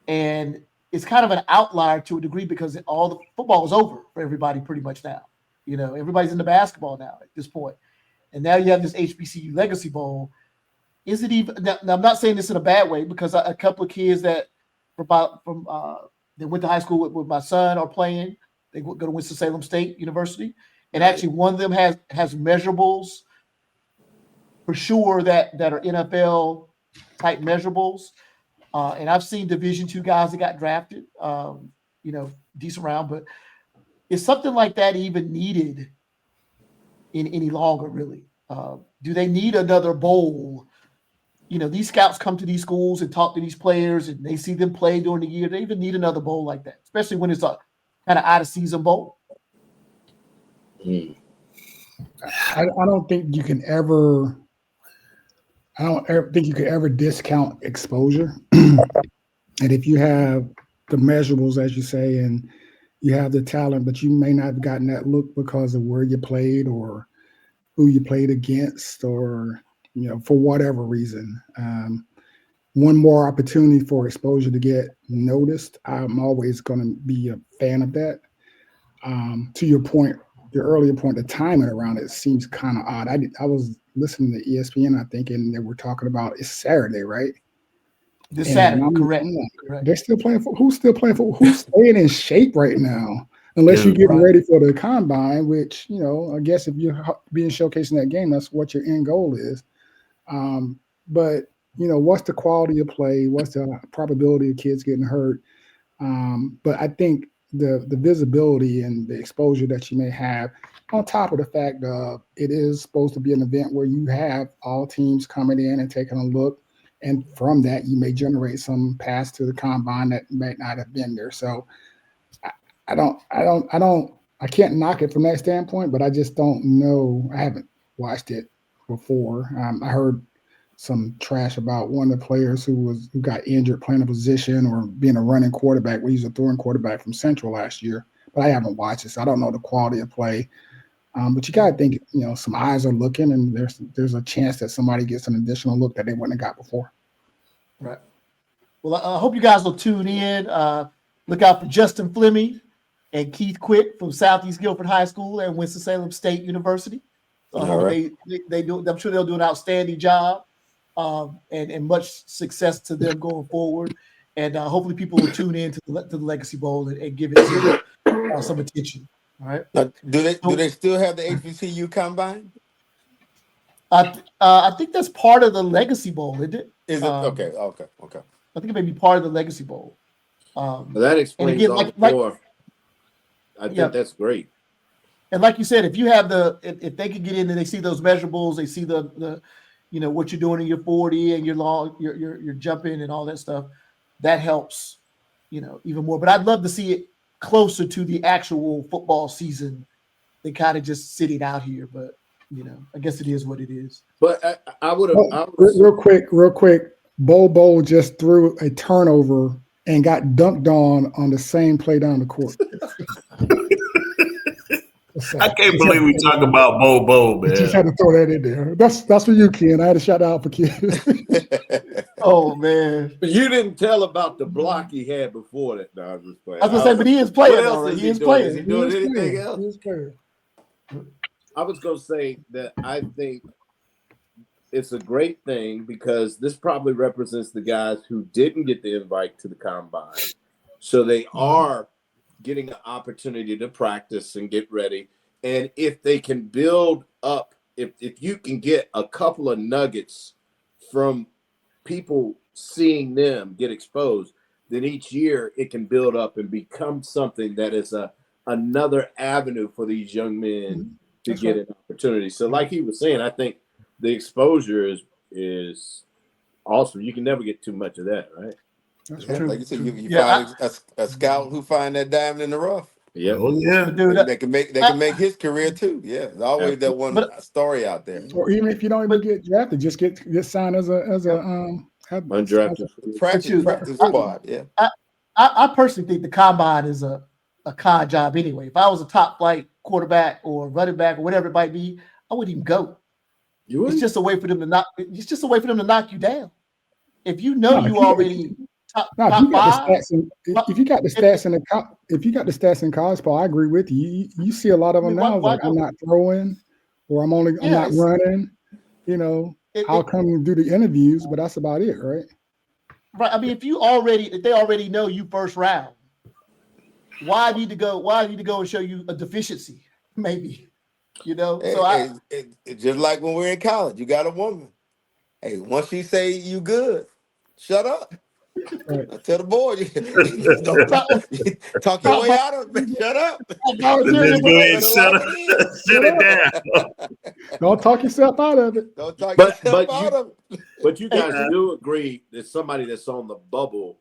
[SPEAKER 1] and it's kind of an outlier to a degree because all the football is over for everybody pretty much now. Everybody's into basketball now at this point. And now you have this HBCU Legacy Bowl. Is it even? Now I'm not saying this in a bad way because a couple of kids that they went to high school with my son are playing. They go to Winston-Salem State University, and actually one of them has measurables for sure that are NFL type measurables. And I've seen Division II guys that got drafted, decent round, but is something like that even needed any longer, really? Do they need another bowl? These scouts come to these schools and talk to these players and they see them play during the year. They even need another bowl like that, especially when it's a kind of out of season bowl.
[SPEAKER 4] I don't think you can ever. I don't ever think you could ever discount exposure. And if you have the measurables, as you say, and you have the talent, but you may not have gotten that look because of where you played or who you played against, or for whatever reason. One more opportunity for exposure to get noticed. I'm always going to be a fan of that. To your point, your earlier point, the timing around it seems kind of odd. I was listening to ESPN, I think, and they were talking about it's Saturday, right?
[SPEAKER 1] This Saturday, correct.
[SPEAKER 4] They're still playing for who's still playing for who's staying in shape right now, unless you're getting ready for the combine, which I guess if you're being showcased in that game, that's what your end goal is. But what's the quality of play? What's the probability of kids getting hurt? But I think the visibility and the exposure that you may have, on top of the fact of it is supposed to be an event where you have all teams coming in and taking a look, and from that you may generate some pass to the combine that might not have been there. So I can't knock it from that standpoint, but I just don't know. I haven't watched it before. I heard some trash about one of the players who got injured playing a position or being a running quarterback. We used a throwing quarterback from Central last year, but I haven't watched it, so I don't know the quality of play. But you got to think, some eyes are looking, and there's a chance that somebody gets an additional look that they wouldn't have got before.
[SPEAKER 1] Right. Well, I hope you guys will tune in. Look out for Justin Fleming and Keith Quick from Southeast Guilford High School and Winston-Salem State University. So I hope they do. I'm sure they'll do an outstanding job, and much success to them going forward. And hopefully people will tune in to the Legacy Bowl and give it some attention. All right.
[SPEAKER 5] Now, do they still have the HBCU combine?
[SPEAKER 1] I think that's part of the Legacy Bowl, isn't it?
[SPEAKER 5] Is it okay?
[SPEAKER 1] I think it may be part of the Legacy Bowl.
[SPEAKER 3] Well, that explains all more. I think that's great.
[SPEAKER 1] And like you said, if you have if they can get in and they see those measurables, they see the what you're doing in your 40 and your long, your jumping and all that stuff, that helps, even more. But I'd love to see it closer to the actual football season than kind of just sitting out here. But I guess it is what it is.
[SPEAKER 3] But I would have
[SPEAKER 4] real quick. Bobo just threw a turnover and got dunked on the same play down the court.
[SPEAKER 2] I can't believe we talk about Bobo, man.
[SPEAKER 4] Just had to throw that in there. That's for you, Ken. I had to shout out for Ken.
[SPEAKER 1] Oh man!
[SPEAKER 3] But you didn't tell about the block he had before that. No, I was just playing.
[SPEAKER 1] I was gonna say, but he is playing.
[SPEAKER 3] What else is he doing? Is he doing anything else?
[SPEAKER 4] He is playing.
[SPEAKER 3] I was gonna say that I think it's a great thing because this probably represents the guys who didn't get the invite to the combine, so they are getting an opportunity to practice and get ready. And if they can build up, if you can get a couple of nuggets from people seeing them get exposed, then each year it can build up and become something that is another avenue for these young men to get an opportunity. So like he was saying, I think the exposure is awesome. You can never get too much of that, right?
[SPEAKER 5] That's true. Like you said, you find a scout who find that diamond in the rough.
[SPEAKER 2] Yeah,
[SPEAKER 1] dude,
[SPEAKER 5] that can make his career too. Yeah, there's always that one story out there.
[SPEAKER 4] Or even if you don't even get drafted, just get signed as a
[SPEAKER 3] undrafted
[SPEAKER 5] practice squad. Yeah,
[SPEAKER 1] I personally think the combine is a con job anyway. If I was a top flight quarterback or running back or whatever it might be, I wouldn't even go. It's just a way for them to knock. It's just a way for them to knock you down. If you already
[SPEAKER 4] Now,
[SPEAKER 1] top five.
[SPEAKER 4] if you got the stats in college ball, I agree with you. You see a lot of them now. Like I'm not throwing, or I'm not running. You know, I'll come and do the interviews, but that's about it, right?
[SPEAKER 1] Right. I mean, if they already know you first round, why need to go and show you a deficiency? Maybe, you know.
[SPEAKER 5] It's just like when we're in college, you got a woman. Hey, once she say you good, shut up.
[SPEAKER 4] Right.
[SPEAKER 5] I tell the boy, talk your way out of it. Shut up.
[SPEAKER 2] Just go ahead and shut it down.
[SPEAKER 4] Don't talk yourself out of it.
[SPEAKER 5] Don't talk yourself out of it.
[SPEAKER 3] But you guys do agree that somebody that's on the bubble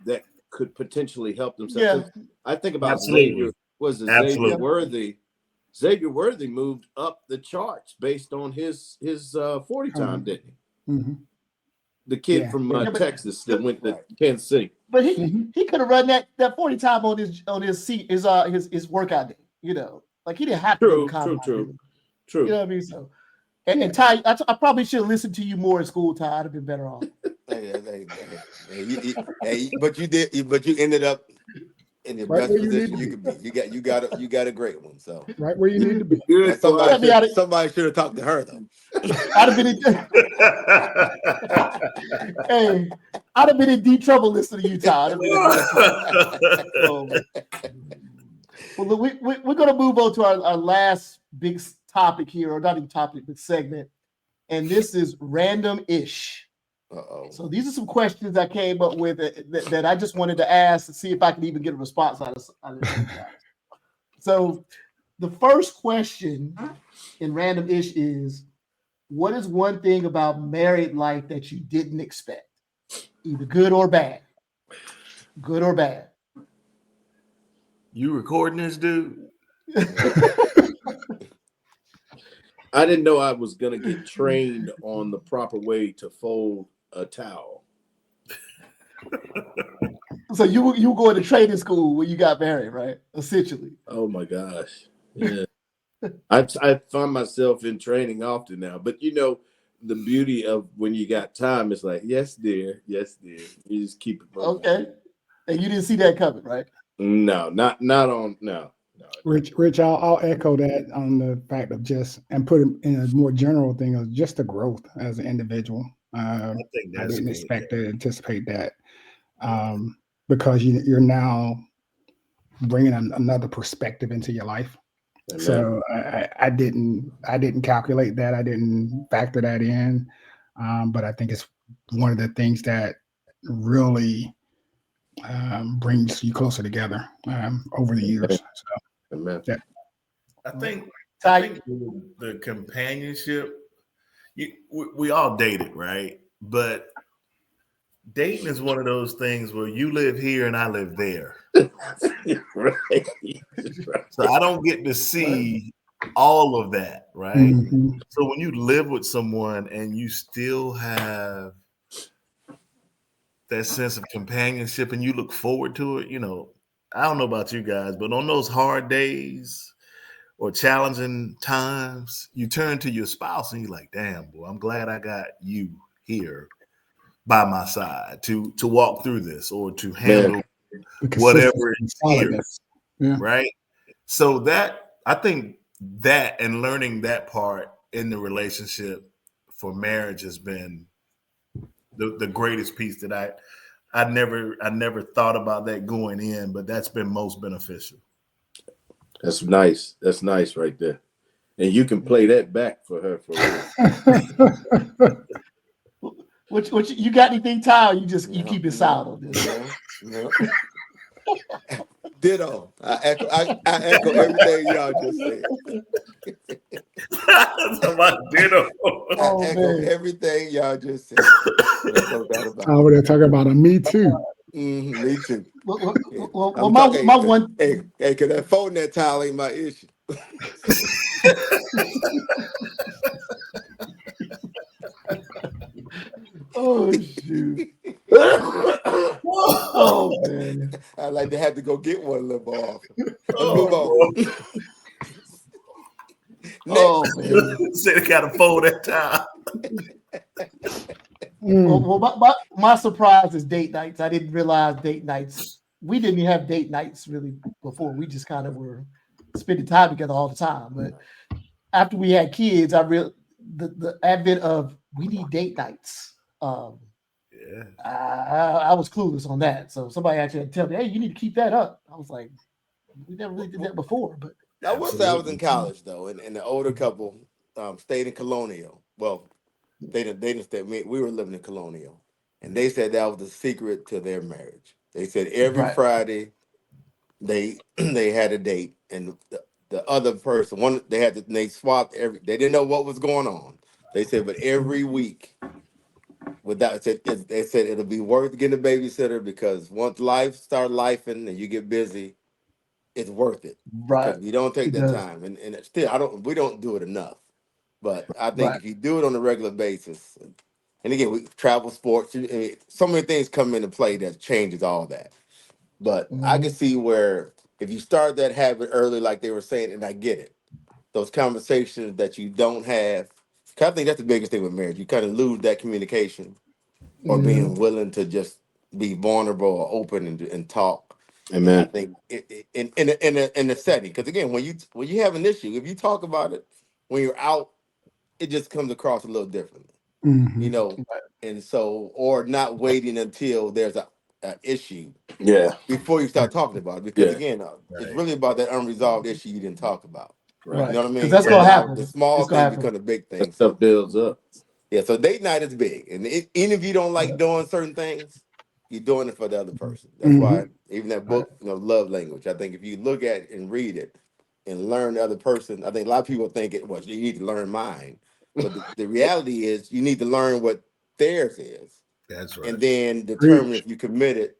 [SPEAKER 3] that could potentially help themselves. Yeah. I think about Xavier. Xavier Worthy? Xavier Worthy moved up the charts based on his 40 time, didn't he?
[SPEAKER 4] Mm-hmm.
[SPEAKER 3] The kid from Texas that went to Kansas City.
[SPEAKER 1] But he could have run that 40 time on his workout day. You know, like he didn't have to. True. You know what I mean? So, and Ty, I probably should have listened to you more in school, Ty. I'd have been better off.
[SPEAKER 5] But you did. But you ended up in the best position you could be. You got a great one. So
[SPEAKER 4] right where you need to be.
[SPEAKER 5] Somebody should have talked to her though.
[SPEAKER 1] I'd have been in deep trouble listening to you, Todd. Well, we're going to move on to our last big topic here, or not even topic, but segment, and this is random-ish. So these are some questions I came up with that I just wanted to ask to see if I could even get a response out of it. So the first question in random-ish is, what is one thing about married life that you didn't expect? Either good or bad. Good or bad.
[SPEAKER 2] You recording this, dude?
[SPEAKER 3] I didn't know I was going to get trained on the proper way to fold a towel.
[SPEAKER 1] So you were going to training school when you got married, right? Essentially.
[SPEAKER 3] Oh my gosh. Yeah. I find myself in training often now, but you know, the beauty of when you got time is like, yes, dear. You just keep it moving.
[SPEAKER 1] Okay. And you didn't see that coming, right?
[SPEAKER 3] No, not on. No.
[SPEAKER 4] Rich, I'll echo that on the fact of and put it in a more general thing of just the growth as an individual. I didn't expect to anticipate that because you're now bringing another perspective into your life. Amen. So I didn't calculate that. I didn't factor that in. But I think it's one of the things that really brings you closer together over the years. So,
[SPEAKER 3] yeah.
[SPEAKER 2] I think the companionship, we all dated, right? But dating is one of those things where you live here and I live there.
[SPEAKER 3] Right.
[SPEAKER 2] So I don't get to see all of that, right? Mm-hmm. So when you live with someone and you still have that sense of companionship and you look forward to it, you know, I don't know about you guys, but on those hard days or challenging times, you turn to your spouse and you're like, damn, boy, I'm glad I got you here by my side to walk through this or to handle whatever is here, right? So that, I think that and learning that part in the relationship for marriage has been the greatest piece that I never thought about that going in, but that's been most beneficial.
[SPEAKER 3] That's nice. That's nice right there. And you can play that back for her for real.
[SPEAKER 1] Which you got anything, Ty? You keep it silent on this.
[SPEAKER 5] No. Ditto. I echo everything y'all just said.
[SPEAKER 2] Ditto.
[SPEAKER 5] I echo everything y'all just said.
[SPEAKER 4] Over there talking about a me too.
[SPEAKER 5] Mm-hmm, me too.
[SPEAKER 1] Well, my one.
[SPEAKER 5] Hey, cause that folding that towel ain't my issue.
[SPEAKER 1] Oh shoot! Oh man!
[SPEAKER 5] I like to have to go get one a little more often. Let's move on.
[SPEAKER 2] Oh man! Said I gotta fold that towel.
[SPEAKER 1] My surprise is date nights. I didn't realize date nights. We didn't even have date nights really before. We just kind of were spending time together all the time. But after we had kids, the advent of we need date nights.
[SPEAKER 2] Yeah.
[SPEAKER 1] I was clueless on that. So somebody actually had to tell me, hey, you need to keep that up. I was like, we never really did that before. But
[SPEAKER 5] I will say I was in
[SPEAKER 2] Absolutely.
[SPEAKER 5] college though, and the older couple stayed in Colonial. Well, they didn't stay. We were living in Colonial, and they said that was the secret to their marriage. They said every
[SPEAKER 1] right.
[SPEAKER 5] Friday they they had a date, and the other person they swapped every. They didn't know what was going on. They said, but every week, they said it'll be worth getting a babysitter because once life start lifing and you get busy, it's worth it
[SPEAKER 1] Right.
[SPEAKER 5] because we don't take
[SPEAKER 1] It
[SPEAKER 5] that
[SPEAKER 1] does.
[SPEAKER 5] time, and still we don't do it enough. But I think
[SPEAKER 1] Right.
[SPEAKER 5] if you do it on a regular basis, and again, we travel sports, so many things come into play that changes all that. But I can
[SPEAKER 1] Mhm.
[SPEAKER 5] see where if you start that habit early, like they were saying, and I get it, those conversations that you don't have. 'Cause I think that's the biggest thing with marriage. You kind of lose that communication or being
[SPEAKER 1] Mhm.
[SPEAKER 5] willing to just be vulnerable or open and talk. And I
[SPEAKER 3] Amen.
[SPEAKER 5] think in a setting, because again, when you have an issue, if you talk about it when you're out, it just comes across a little differently, you
[SPEAKER 4] Mhm.
[SPEAKER 5] know. And so, or not waiting until there's a issue
[SPEAKER 3] Yeah.
[SPEAKER 5] before you start talking about it, because
[SPEAKER 3] Yeah.
[SPEAKER 5] again, it's
[SPEAKER 2] Right.
[SPEAKER 5] really about that unresolved issue you didn't talk about.
[SPEAKER 3] Right.
[SPEAKER 5] You
[SPEAKER 1] Right.
[SPEAKER 5] know what I
[SPEAKER 1] Because
[SPEAKER 5] mean?
[SPEAKER 1] that's
[SPEAKER 5] So
[SPEAKER 1] gonna
[SPEAKER 5] now the
[SPEAKER 1] happen.
[SPEAKER 5] small
[SPEAKER 1] It's gonna
[SPEAKER 5] things
[SPEAKER 1] happen.
[SPEAKER 5] become a big
[SPEAKER 3] That
[SPEAKER 5] thing.
[SPEAKER 3] stuff
[SPEAKER 5] So
[SPEAKER 3] builds up.
[SPEAKER 5] yeah, so date night is big, and even if you don't
[SPEAKER 1] Yeah.
[SPEAKER 5] like doing certain things, you're doing it for the other person. That's
[SPEAKER 4] Mhm.
[SPEAKER 5] why even that
[SPEAKER 1] Right.
[SPEAKER 5] book, Love Language. I think if you look at it and read it and learn the other person, I think a lot of people think it. Well, you need to learn mine, but the reality is you need to learn what theirs is,
[SPEAKER 2] That's right.
[SPEAKER 5] and then determine
[SPEAKER 4] Preach.
[SPEAKER 5] if you're committed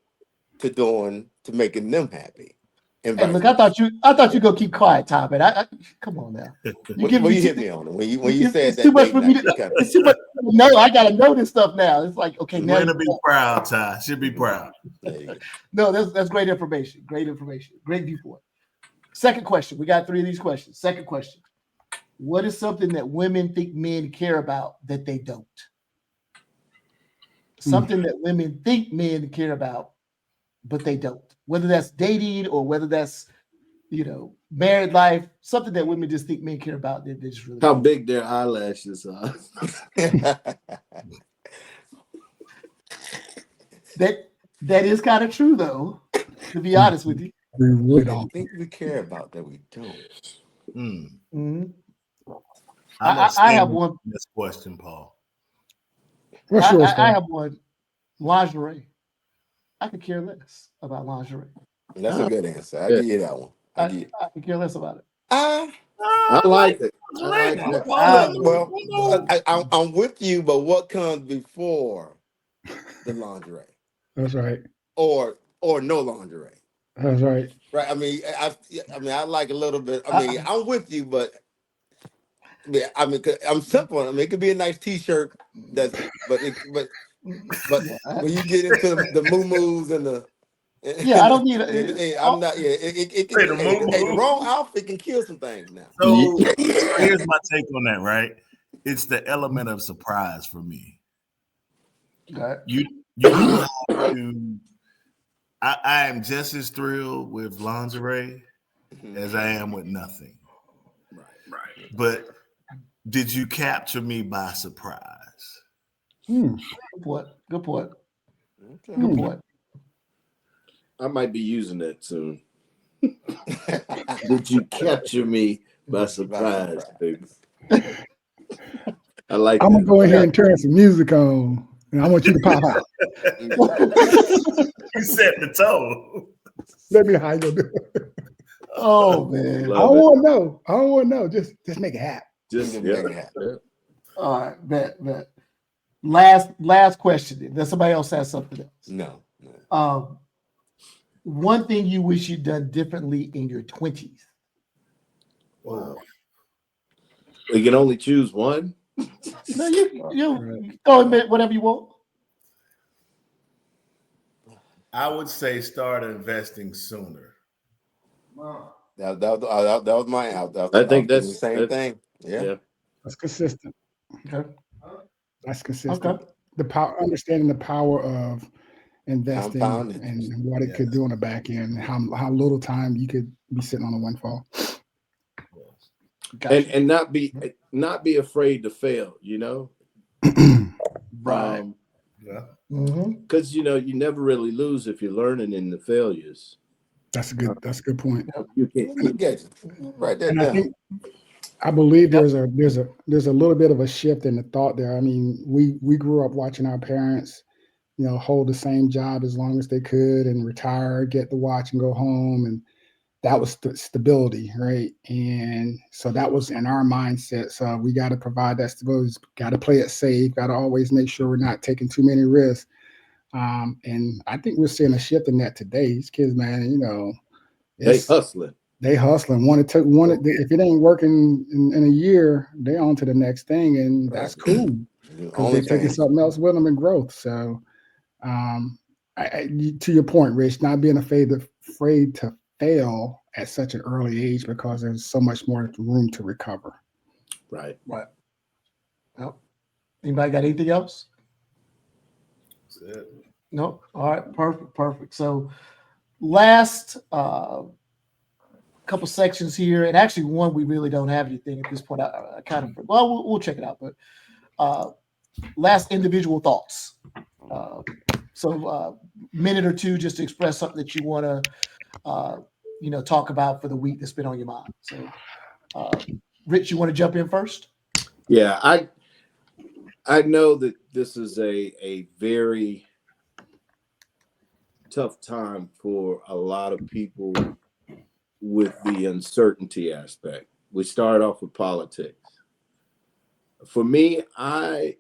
[SPEAKER 5] to making them happy, and
[SPEAKER 1] Hey,
[SPEAKER 5] vice
[SPEAKER 1] look,
[SPEAKER 5] versa.
[SPEAKER 1] I thought you gonna keep quiet, Tom. And I come on now. You giving
[SPEAKER 5] Well,
[SPEAKER 1] me
[SPEAKER 5] you
[SPEAKER 1] too,
[SPEAKER 5] hit me on it when you said
[SPEAKER 1] it's too
[SPEAKER 5] that
[SPEAKER 1] much
[SPEAKER 5] date
[SPEAKER 1] for me
[SPEAKER 5] night.
[SPEAKER 1] to.
[SPEAKER 5] You kind of
[SPEAKER 1] It's too much. No, I gotta know this stuff now. It's like okay, now
[SPEAKER 2] Way
[SPEAKER 1] you.
[SPEAKER 2] to be proud, Ty. Should be proud.
[SPEAKER 5] there you go.
[SPEAKER 1] No, that's great information. Great information. Great viewpoint. Second question. We got 3 of these questions. Second question. What is something that women think men care about that they don't?
[SPEAKER 4] Mm.
[SPEAKER 1] Something that women think men care about, but they don't. Whether that's dating or whether that's married life, something that women just think men care about that they just really
[SPEAKER 3] How
[SPEAKER 1] don't.
[SPEAKER 3] big their eyelashes are.
[SPEAKER 1] That is kind of true though, to be
[SPEAKER 4] Mm.
[SPEAKER 1] honest with you.
[SPEAKER 4] We really
[SPEAKER 5] Women
[SPEAKER 4] don't.
[SPEAKER 5] think we care about that we don't.
[SPEAKER 2] Hmm.
[SPEAKER 1] Mhm.
[SPEAKER 2] I'm
[SPEAKER 1] I have
[SPEAKER 2] abstaining
[SPEAKER 1] one.
[SPEAKER 2] from this question, Paul.
[SPEAKER 4] What's yours,
[SPEAKER 1] I
[SPEAKER 4] Paul?
[SPEAKER 1] have one. Lingerie. I could care less about lingerie.
[SPEAKER 5] That's a good answer. I
[SPEAKER 3] Yeah.
[SPEAKER 5] give you that one. I
[SPEAKER 1] I,
[SPEAKER 5] give you.
[SPEAKER 1] I could care less about it.
[SPEAKER 5] Ah,
[SPEAKER 3] I like it.
[SPEAKER 2] I was
[SPEAKER 3] I like
[SPEAKER 2] waiting.
[SPEAKER 3] that.
[SPEAKER 2] Hold
[SPEAKER 1] I
[SPEAKER 2] on.
[SPEAKER 5] well,
[SPEAKER 2] Hold on.
[SPEAKER 5] I'm with you, but what comes before the lingerie,
[SPEAKER 4] That's right.
[SPEAKER 5] or no lingerie?
[SPEAKER 4] That's right.
[SPEAKER 5] Right. I mean, I like a little bit. I
[SPEAKER 1] I,
[SPEAKER 5] mean, I'm with you, but yeah, I mean, 'cause I'm simple. I mean, it could be a nice T-shirt. But
[SPEAKER 1] yeah,
[SPEAKER 5] when you get into the moo and the
[SPEAKER 1] yeah. I
[SPEAKER 5] and
[SPEAKER 1] don't need
[SPEAKER 5] hey, I'm not. Yeah, it can.
[SPEAKER 2] Wait, the
[SPEAKER 5] Hey, the
[SPEAKER 2] moo.
[SPEAKER 5] wrong outfit can kill some things now.
[SPEAKER 2] So here's my take on that, right? It's the element of surprise for me.
[SPEAKER 1] okay.
[SPEAKER 2] You don't have to. I am just as thrilled with lingerie
[SPEAKER 5] Mhm.
[SPEAKER 2] as I am with nothing.
[SPEAKER 3] Right. Right.
[SPEAKER 2] But did you capture me by surprise?
[SPEAKER 4] Mm.
[SPEAKER 1] Good point. Good point.
[SPEAKER 5] Okay.
[SPEAKER 1] Good
[SPEAKER 4] Mm.
[SPEAKER 1] point.
[SPEAKER 3] I might be using that soon. Did you capture me by
[SPEAKER 5] By
[SPEAKER 3] surprise,
[SPEAKER 5] surprise.
[SPEAKER 3] baby? I like
[SPEAKER 4] I'm gonna
[SPEAKER 3] that.
[SPEAKER 4] go in here
[SPEAKER 5] Yeah.
[SPEAKER 4] and turn some music on, and I want you to pop out.
[SPEAKER 2] You set the tone.
[SPEAKER 4] Let me know how you gonna do it.
[SPEAKER 1] Oh man.
[SPEAKER 4] I
[SPEAKER 3] Love
[SPEAKER 4] don't
[SPEAKER 3] it.
[SPEAKER 4] want to know. I don't want to know. Just make it happen.
[SPEAKER 5] Just
[SPEAKER 3] Just
[SPEAKER 5] make it happen.
[SPEAKER 3] yeah.
[SPEAKER 1] All right. Bet. Last question. Then somebody else has something else.
[SPEAKER 5] No.
[SPEAKER 1] Um, one thing you wish you'd done differently in your 20s.
[SPEAKER 3] Wow. We can only choose one.
[SPEAKER 1] No,
[SPEAKER 4] Right.
[SPEAKER 1] you go admit whatever you want.
[SPEAKER 2] I would say start investing sooner.
[SPEAKER 5] That was mine. I
[SPEAKER 3] I
[SPEAKER 5] was
[SPEAKER 3] think
[SPEAKER 5] thinking the
[SPEAKER 3] that's
[SPEAKER 5] same
[SPEAKER 3] that.
[SPEAKER 5] thing. Yeah.
[SPEAKER 3] Yeah.
[SPEAKER 4] That's consistent.
[SPEAKER 1] Okay.
[SPEAKER 4] That's
[SPEAKER 1] Okay.
[SPEAKER 4] consistent. the power, understanding the power of investing
[SPEAKER 5] Compounding.
[SPEAKER 4] and what it could do on the back end, how little time you could be sitting on a windfall.
[SPEAKER 1] Gotcha.
[SPEAKER 3] And not be afraid to fail, you know.
[SPEAKER 1] Right.
[SPEAKER 2] Yeah.
[SPEAKER 3] Because you never really lose if you're learning in the failures.
[SPEAKER 4] That's a good point.
[SPEAKER 3] You can't.
[SPEAKER 5] Write that
[SPEAKER 4] And
[SPEAKER 5] down.
[SPEAKER 4] I believe there's a little bit of a shift in the thought there. I mean, we grew up watching our parents, hold the same job as long as they could and retire, get the watch and go home. And that was stability, right? And so that was in our mindset. So we got to provide that stability, got to play it safe, got to always make sure we're not taking too many risks. And I think we're seeing a shift in that today. These kids, man,
[SPEAKER 3] They hustling.
[SPEAKER 4] They hustling. If it ain't working in a year, they on to the next thing, and that's cool because they're taking something else with them in growth. So, to your point, Rich, not being afraid to fail at such an early age because there's so much more room to recover.
[SPEAKER 3] Right.
[SPEAKER 1] Right. Well, anybody got anything else?
[SPEAKER 2] That's it.
[SPEAKER 1] No. All right. Perfect. So, last couple sections here, and actually one we really don't have anything at this point. I kind of we'll check it out, but last individual thoughts. So minute or two just to express something that you want to talk about for the week that's been on your mind. So Rich, you want to jump in first?
[SPEAKER 3] Yeah, I know that this is a very tough time for a lot of people with the uncertainty aspect. We start off with politics. For me, I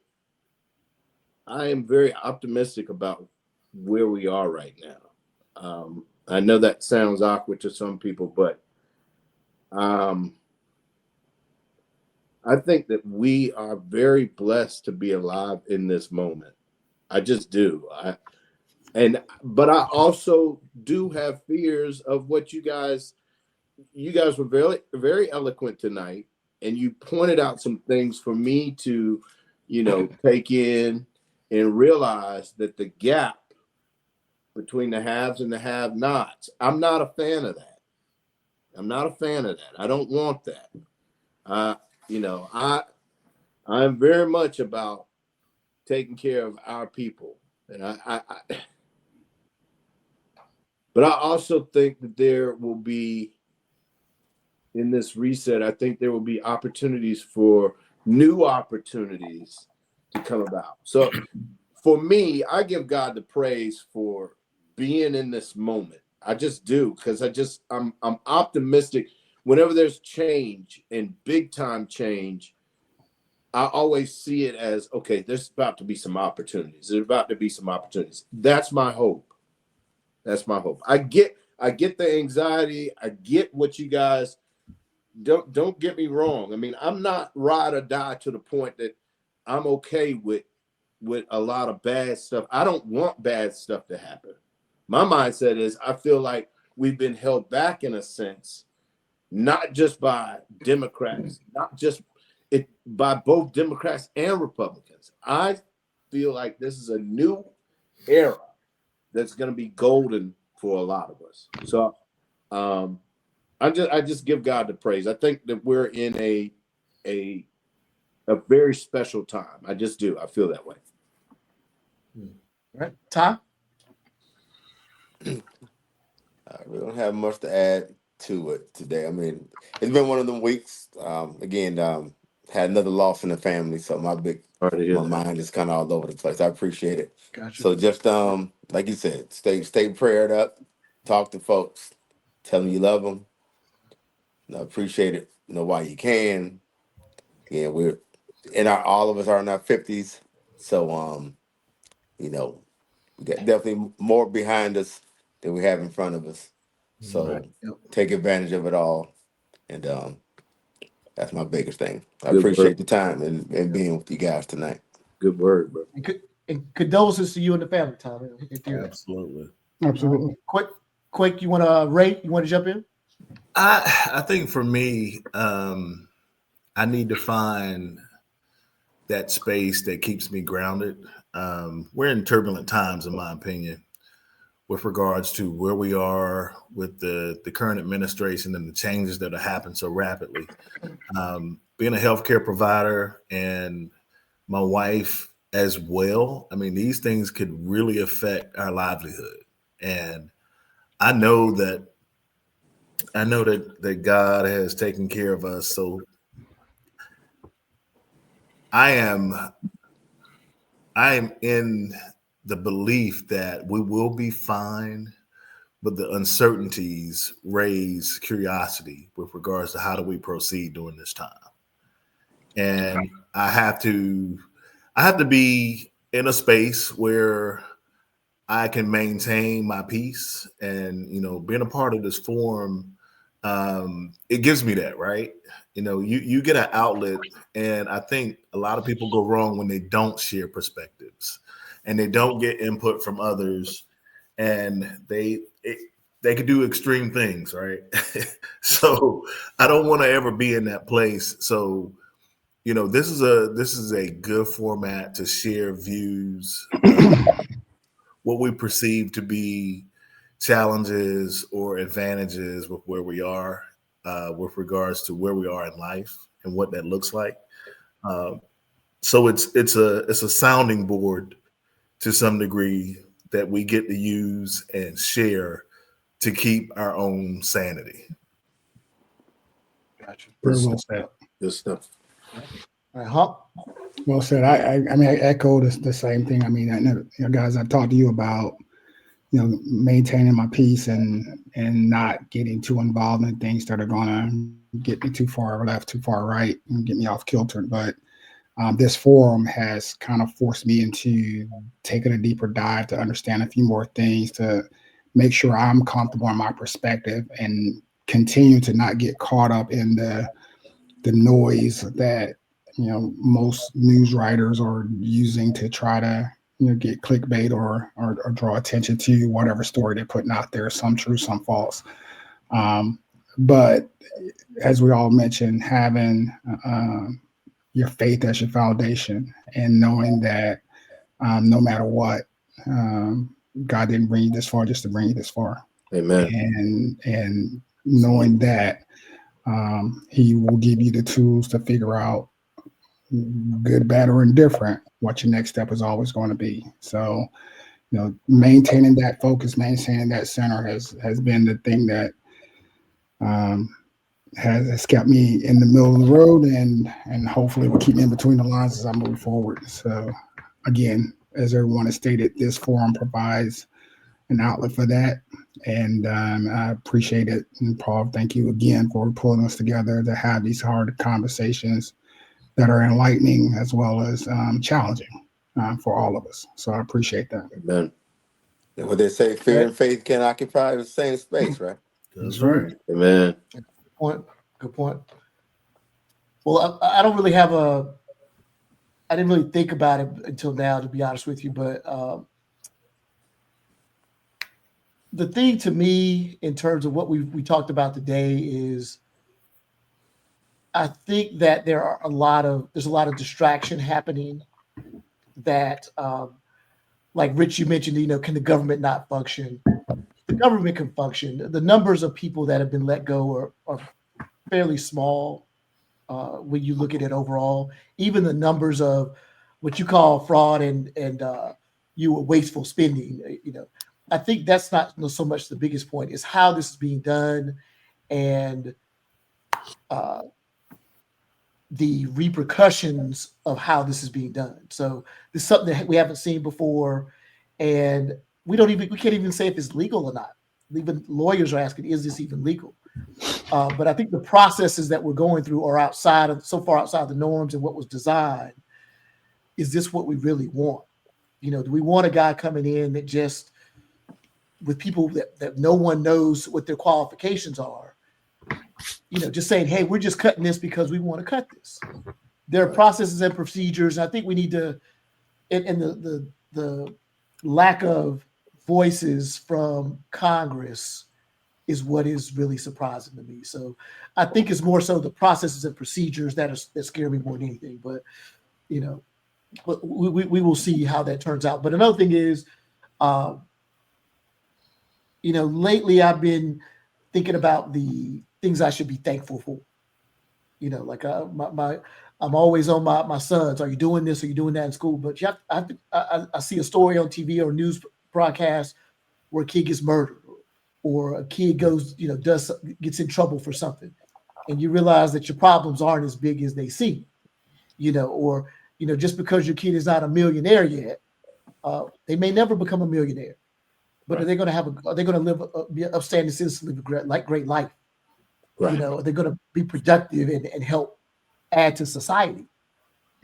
[SPEAKER 3] am very optimistic about where we are right now. I know that sounds awkward to some people, but I think that we are very blessed to be alive in this moment. I just do. But I also do have fears of what you guys were very, very eloquent tonight, and you pointed out some things for me to, take in and realize that the gap between the haves and the have-nots, I'm not a fan of that. I don't want that. I'm very much about taking care of our people. And but I also think that there will be, in this reset, I think there will be opportunities for new opportunities to come about. So for me, I give God the praise for being in this moment. I just do, because I'm optimistic. Whenever there's change and big time change, I always see it as, okay, there's about to be some opportunities. That's my hope. I get the anxiety. I get what you guys don't get me wrong. I mean, I'm not ride or die to the point that I'm okay with a lot of bad stuff. I don't want bad stuff to happen. My mindset is I feel like we've been held back in a sense, not just by Democrats, by both Democrats and Republicans. I feel like this is a new era that's going to be golden for a lot of us. So I just give God the praise. I think that we're in a very special time. I just do. I feel that way.
[SPEAKER 1] All right, Ty?
[SPEAKER 5] We don't have much to add to it today. I mean, it's been one of them weeks. Had another loss in the family, so my mind is kind of all over the place. I appreciate it.
[SPEAKER 1] Gotcha.
[SPEAKER 5] So just like you said, stay prayed up, talk to folks, tell them you love them. Appreciate it. While you can. Yeah, we're all of us are in our 50s, so we got definitely more behind us than we have in front of us. So take advantage of it all, and that's my biggest thing. I appreciate the time and being with you guys tonight.
[SPEAKER 3] Good word, bro.
[SPEAKER 1] And condolences to you and the family, Tyler.
[SPEAKER 2] Absolutely.
[SPEAKER 1] Quick, you want to rate? You want to jump in?
[SPEAKER 2] I think for me, I need to find that space that keeps me grounded. we're in turbulent times, in my opinion, with regards to where we are with the current administration and the changes that have happened so rapidly. Being a healthcare provider and my wife as well, I mean, these things could really affect our livelihood. And I know that God has taken care of us. So I am in the belief that we will be fine, but the uncertainties raise curiosity with regards to how do we proceed during this time. And I have to be in a space where I can maintain my peace, and being a part of this forum, it gives me that, right? You get an outlet, and I think a lot of people go wrong when they don't share perspectives and they don't get input from others, and they could do extreme things, right? So I don't want to ever be in that place. So this is a good format to share views, what we perceive to be challenges or advantages with where we are, with regards to where we are in life and what that looks like. So it's a sounding board to some degree that we get to use and share to keep our own sanity.
[SPEAKER 4] Gotcha. Very well said.
[SPEAKER 3] Good stuff.
[SPEAKER 1] All right, Hump.
[SPEAKER 4] Well said. I mean, I echo the same thing. I mean, I know, guys, I talked to you about, maintaining my peace and not getting too involved in things that are going to get me too far left, too far right, and get me off kilter. But this forum has kind of forced me into taking a deeper dive to understand a few more things, to make sure I'm comfortable in my perspective and continue to not get caught up in the noise that most news writers are using to try to get clickbait or draw attention to whatever story they're putting out there, some true, some false. But as we all mentioned, having your faith as your foundation, and knowing that no matter what, God didn't bring you this far just to bring you this far.
[SPEAKER 3] Amen.
[SPEAKER 4] And knowing that He will give you the tools to figure out, good, bad, or indifferent, what your next step is always going to be. So, maintaining that focus, maintaining that center has been the thing that has kept me in the middle of the road, and hopefully will keep me in between the lines as I move forward. So, again, as everyone has stated, this forum provides an outlet for that, and I appreciate it. And Paul, thank you again for pulling us together to have these hard conversations that are enlightening as well as challenging for all of us. So I appreciate that.
[SPEAKER 3] Amen.
[SPEAKER 5] And what they say, fear and faith can occupy the same space, right?
[SPEAKER 2] That's right.
[SPEAKER 3] Amen.
[SPEAKER 1] Good point. Well, I don't really have I didn't really think about it until now, to be honest with you. But the thing to me, in terms of what we talked about today, is I think that there's a lot of distraction happening. That, like Rich, you mentioned, can the government not function? The government can function. The numbers of people that have been let go are fairly small when you look at it overall. Even the numbers of what you call fraud and wasteful spending, I think that's not so much the biggest point. Is how this is being done, and the repercussions of how this is being done. So this is something that we haven't seen before, and we can't even say if it's legal or not. Even lawyers are asking, is this even legal? But I think the processes that we're going through are so far outside the norms and what was designed. Is this what we really want? Do we want a guy coming in that just, with people that no one knows what their qualifications are, just saying, hey, we're just cutting this because we want to cut this? There are processes and procedures. And I think we need to, and the lack of voices from Congress is what is really surprising to me. So I think it's more so the processes and procedures that scare me more than anything. But, but we will see how that turns out. But another thing is, lately I've been thinking about the things I should be thankful for. Like I'm always on my sons. Are you doing this? Are you doing that in school? But I see a story on TV or news broadcast where a kid gets murdered, or a kid gets in trouble for something, and you realize that your problems aren't as big as they seem. Or just because your kid is not a millionaire yet, they may never become a millionaire. But right. Are they going to be an upstanding citizen, live a great life?
[SPEAKER 3] Right.
[SPEAKER 1] They're going to be productive and help add to society.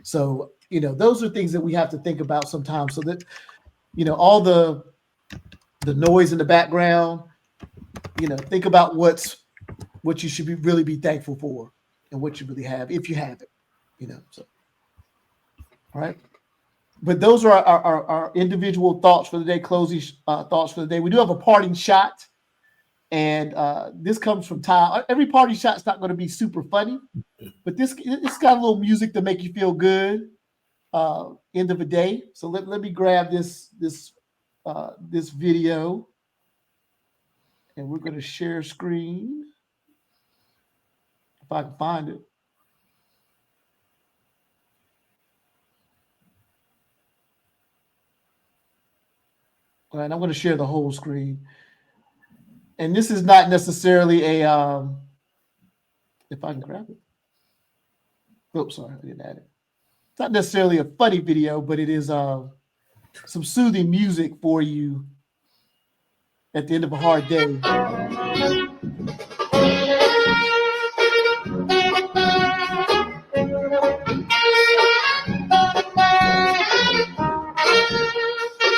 [SPEAKER 1] So, those are things that we have to think about sometimes, so that, all the noise in the background, think about what you should really be thankful for, and what you really have, if you have it, so. All right. But those are our individual thoughts for the day, closing thoughts for the day. We do have a parting shot, and this comes from Ty. Every parting shot's not going to be super funny, but it's got a little music to make you feel good. End of the day. So let me grab this video, and we're going to share screen if I can find it. All right, I'm going to share the whole screen. And this is not necessarily a, if I can grab it. Oops, sorry, I didn't add it. It's not necessarily a funny video, but it is some soothing music for you at the end of a hard day.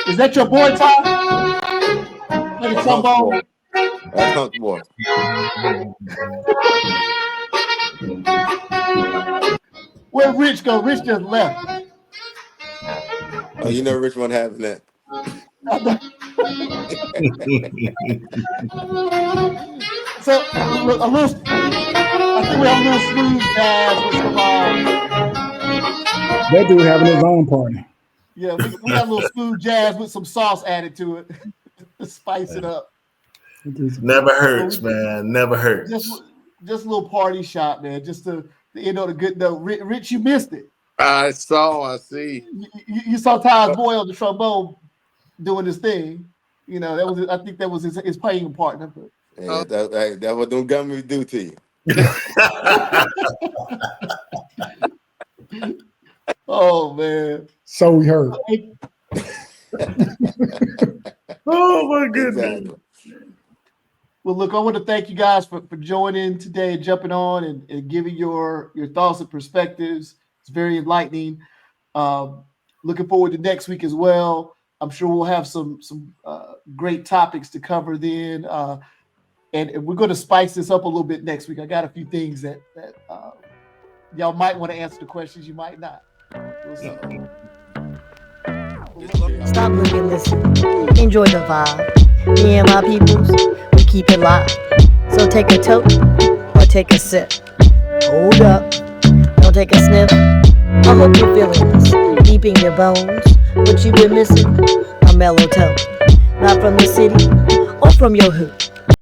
[SPEAKER 1] Is that your boy, Ty?
[SPEAKER 5] That's Hunk Boy.
[SPEAKER 1] Where'd Rich go? Rich just left.
[SPEAKER 5] Oh, Rich wasn't having that.
[SPEAKER 1] So I think we have a little smooth jazz with some.
[SPEAKER 4] That dude having his own party.
[SPEAKER 1] Yeah, we got a little smooth jazz with some sauce added to it to spice it up.
[SPEAKER 2] Never hurts, man. Never hurts.
[SPEAKER 1] Just a little party shot, man. Just to end on a good note. Rich, you missed it.
[SPEAKER 3] I see.
[SPEAKER 1] You saw Ty's boy on the trombone doing his thing. I think that was his playing partner. But.
[SPEAKER 5] Yeah, that what them gummies do to
[SPEAKER 1] you. Oh man.
[SPEAKER 4] So we heard.
[SPEAKER 2] Oh my goodness.
[SPEAKER 5] Exactly.
[SPEAKER 1] Well, look, I want to thank you guys for joining today and jumping on and giving your thoughts and perspectives. It's very enlightening. Looking forward to next week as well. I'm sure we'll have some great topics to cover then. And we're going to spice this up a little bit next week. I got a few things that y'all might want to answer the questions. You might not. We'll see.
[SPEAKER 7] Stop looking, listen. Enjoy the vibe. Me and my peoples, we keep it live. So take a toke or take a sip. Hold up. Don't take a sniff. I hope you're feeling this deep in your bones. What you've been missing? A mellow tone. Not from the city or from your hood.